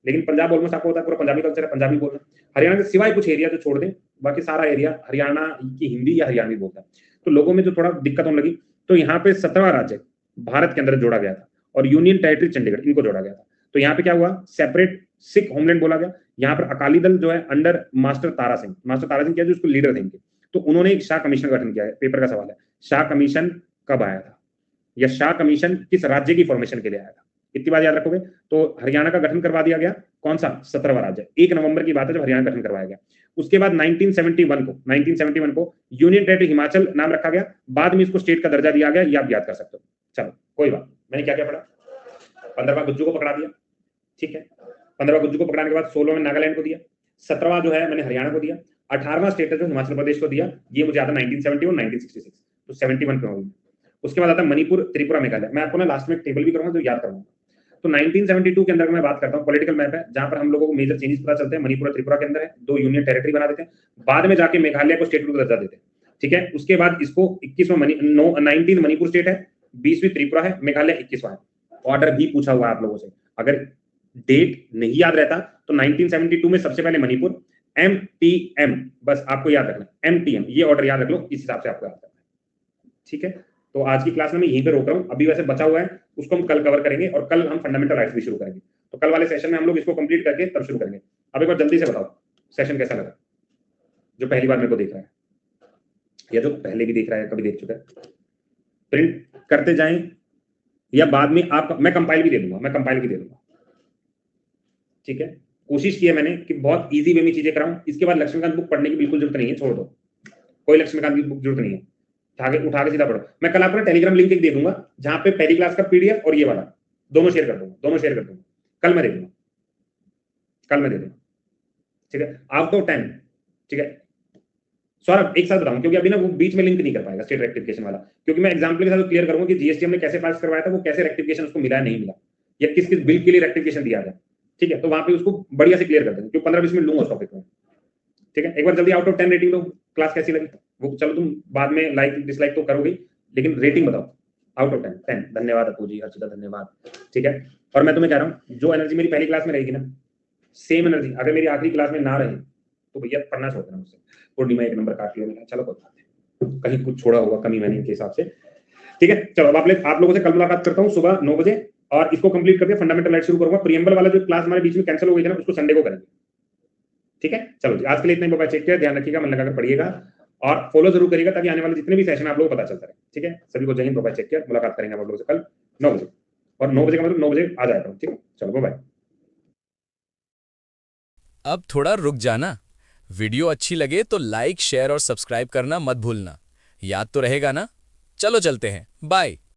लेकिन पंजाब ऑलमोस्ट आपको होता है पूरा पंजाबी कल्चर है, पंजाबी बोलना। हरियाणा के सिवाय कुछ एरिया जो छोड़ दें, बाकी सारा एरिया हरियाणा की हिंदी या हरियाणवी बोलता है। तो लोगों में जो थोड़ा दिक्कत होने लगी, तो यहाँ पे 17वां राज्य भारत के अंदर जोड़ा गया था और यूनियन टेरिटरी चंडीगढ़ इनको जोड़ा गया था। तो यहाँ पे क्या हुआ? सेपरेट सिख होमलैंड बोला गया। यहाँ पर अकाली दल जो है अंडर मास्टर तारा सिंह क्या, जो उसको लीडर थे इनके, तो उन्होंने एक शाह कमीशन का गठन किया है। पेपर का सवाल है, शाह कमीशन कब आया था या शाह कमीशन किस राज्य की फॉर्मेशन के लिए आया था? इतनी बात याद रखोगे। तो हरियाणा का गठन करवा दिया गया। कौन सा? 17वां राज्य। 1 नवंबर की बात है जब हरियाणा गठन करवाया गया। उसके बाद 1971 को यूनियन टेरिटरी हिमाचल नाम रखा गया। बाद में इसको स्टेट का दर्जा दिया गया, ये आप याद कर सकते हो। चलो कोई बात। मैंने क्या क्या पढ़ा? 15वां गुज्जू को पकड़ा दिया, ठीक है। 15वां गुज्जू को पकड़ाने के बाद 16 में नागालैंड को दिया। 17वां जो है मैंने हरियाणा को दिया। 18वां स्टेट जो हिमाचल प्रदेश को दिया, ये मुझे आता है 1970 और 1966, तो 71 पे होगी। उसके बाद आता है मणिपुर, त्रिपुरा, मेघालय। मैं आपको ना लास्ट में एक टेबल भी करूंगा जो याद करूंगा। तो 1972 के अंदर मैं बात करता हूँ, पॉलिटिकल मैप है जहां पर हम लोगों को मेजर चेंजेस पता चलते हैं। मणिपुर और त्रिपुरा के अंदर है, 2 यूनियन टेरिटरी बना देते हैं। बाद में जाके मेघालय को स्टेट का दर्जा देते हैं, ठीक है। उसके बाद इसको 19 मणिपुर स्टेट है, 20वीं त्रिपुरा है, मेघालय 21वां है। ऑर्डर भी पूछा हुआ है आप लोगों से, अगर डेट नहीं याद रहता तो 1972 में सबसे पहले मणिपुर, MTM, बस आपको याद रखना MTM, ये ऑर्डर याद रख लो, इस हिसाब से आपको याद रखना है, ठीक है। तो आज की क्लास में मैं यहीं पे रोक रहा हूं। अभी वैसे बचा हुआ है, उसको हम कल कवर करेंगे और कल हम फंडामेंटल राइट्स भी शुरू करेंगे। तो कल वाले सेशन में हम लोग इसको कंप्लीट करके तब शुरू करेंगे। अब एक बार जल्दी से बताओ सेशन कैसा लगा, जो पहली बार मेरे को देख रहा है या जो पहले भी देख रहा है, कभी देख चुका है। प्रिंट करते जाएं या बाद में आप, मैं कंपाइल भी दे दूंगा, ठीक है। कोशिश की है मैंने कि बहुत इजी वे में चीजें कराऊं। इसके बाद लक्ष्मीकांत बुक पढ़ने की बिल्कुल जरूरत नहीं है, छोड़ दो, कोई लक्ष्मीकांत की बुक जरूरत नहीं है। उठा के सीधा पढ़ो। मैं कल आपको टेलीग्राम लिंक दे दूंगा जहां पे पहली क्लास का PDF और ये वाला दोनों शेयर कर दूंगा, कल मैं दे दूंगा, ठीक है। आउट ऑफ 10, ठीक है। सौरभ एक साथ बताऊं, क्योंकि अभी ना वो बीच में लिंक नहीं कर पाएगा स्टेट रेक्टिफिकेशन वाला, क्योंकि मैं एग्जांपल के साथ क्लियर करूंगा कि GST हमने कैसे पास करवाया था, वो कैसे रेक्टिफिकेशन उसको मिला नहीं मिला, या किस किस बिल के लिए रेक्टिफिकेशन दिया था, ठीक है। तो वहां पे उसको बढ़िया से क्लियर कर देंगे, क्योंकि 15-20 मिनट लूंगा उस टॉपिक में, ठीक है। एक बार जल्दी आउट ऑफ 10 रेटिंग दो, क्लास कैसी लगी वो। चलो तुम बाद में लाइक डिसलाइक तो करोगे, लेकिन रेटिंग बताओ आउट ऑफ 10। धन्यवाद अपू जी, हर्षिता धन्यवाद, ठीक है। और मैं तुम्हें कह रहा हूँ, जो एनर्जी मेरी पहली क्लास में रहेगी ना, सेम एनर्जी अगर मेरी आखिरी क्लास में ना रहे तो भैया पढ़ना छोड़ देना मुझसे। पूर्णिमा 1 नंबर काट लिया मेरा, चलो कोई बात नहीं, कहीं कुछ छोड़ा होगा कमी मैंने इनके हिसाब से, ठीक है। चलो अब आप लोगों से कल मुलाकात करता हूँ सुबह 9 बजे, और इसको कंप्लीट करके फंडामेंटल राइट शुरू करूंगा। प्रीएम्बल वाला जो क्लास हमारे बीच में कैंसिल हो गई थी ना, उसको संडे को करेंगे, ठीक है। चलो जी, आज के लिए इतना ही। बाबा चेक किया, ध्यान रखिएगा, मन लगाकर पढ़िएगा और फॉलो जरूर करिएगा, ताकि आने वाले जितने भी सेशन आप लोगों को पता चलता रहे, ठीक है। सभी को जय हिंद, बाबा चेक किया। मुलाकात करेंगे आप लोगों से कल 9 बजे, और 9 बजे का मतलब 9 बजे आ जाएगा, ठीक है। चलो बाय। अब थोड़ा रुक जाना। वीडियो अच्छी लगे तो लाइक, शेयर और सब्सक्राइब करना मत भूलना। याद तो रहेगा ना? चलो चलते हैं, बाय।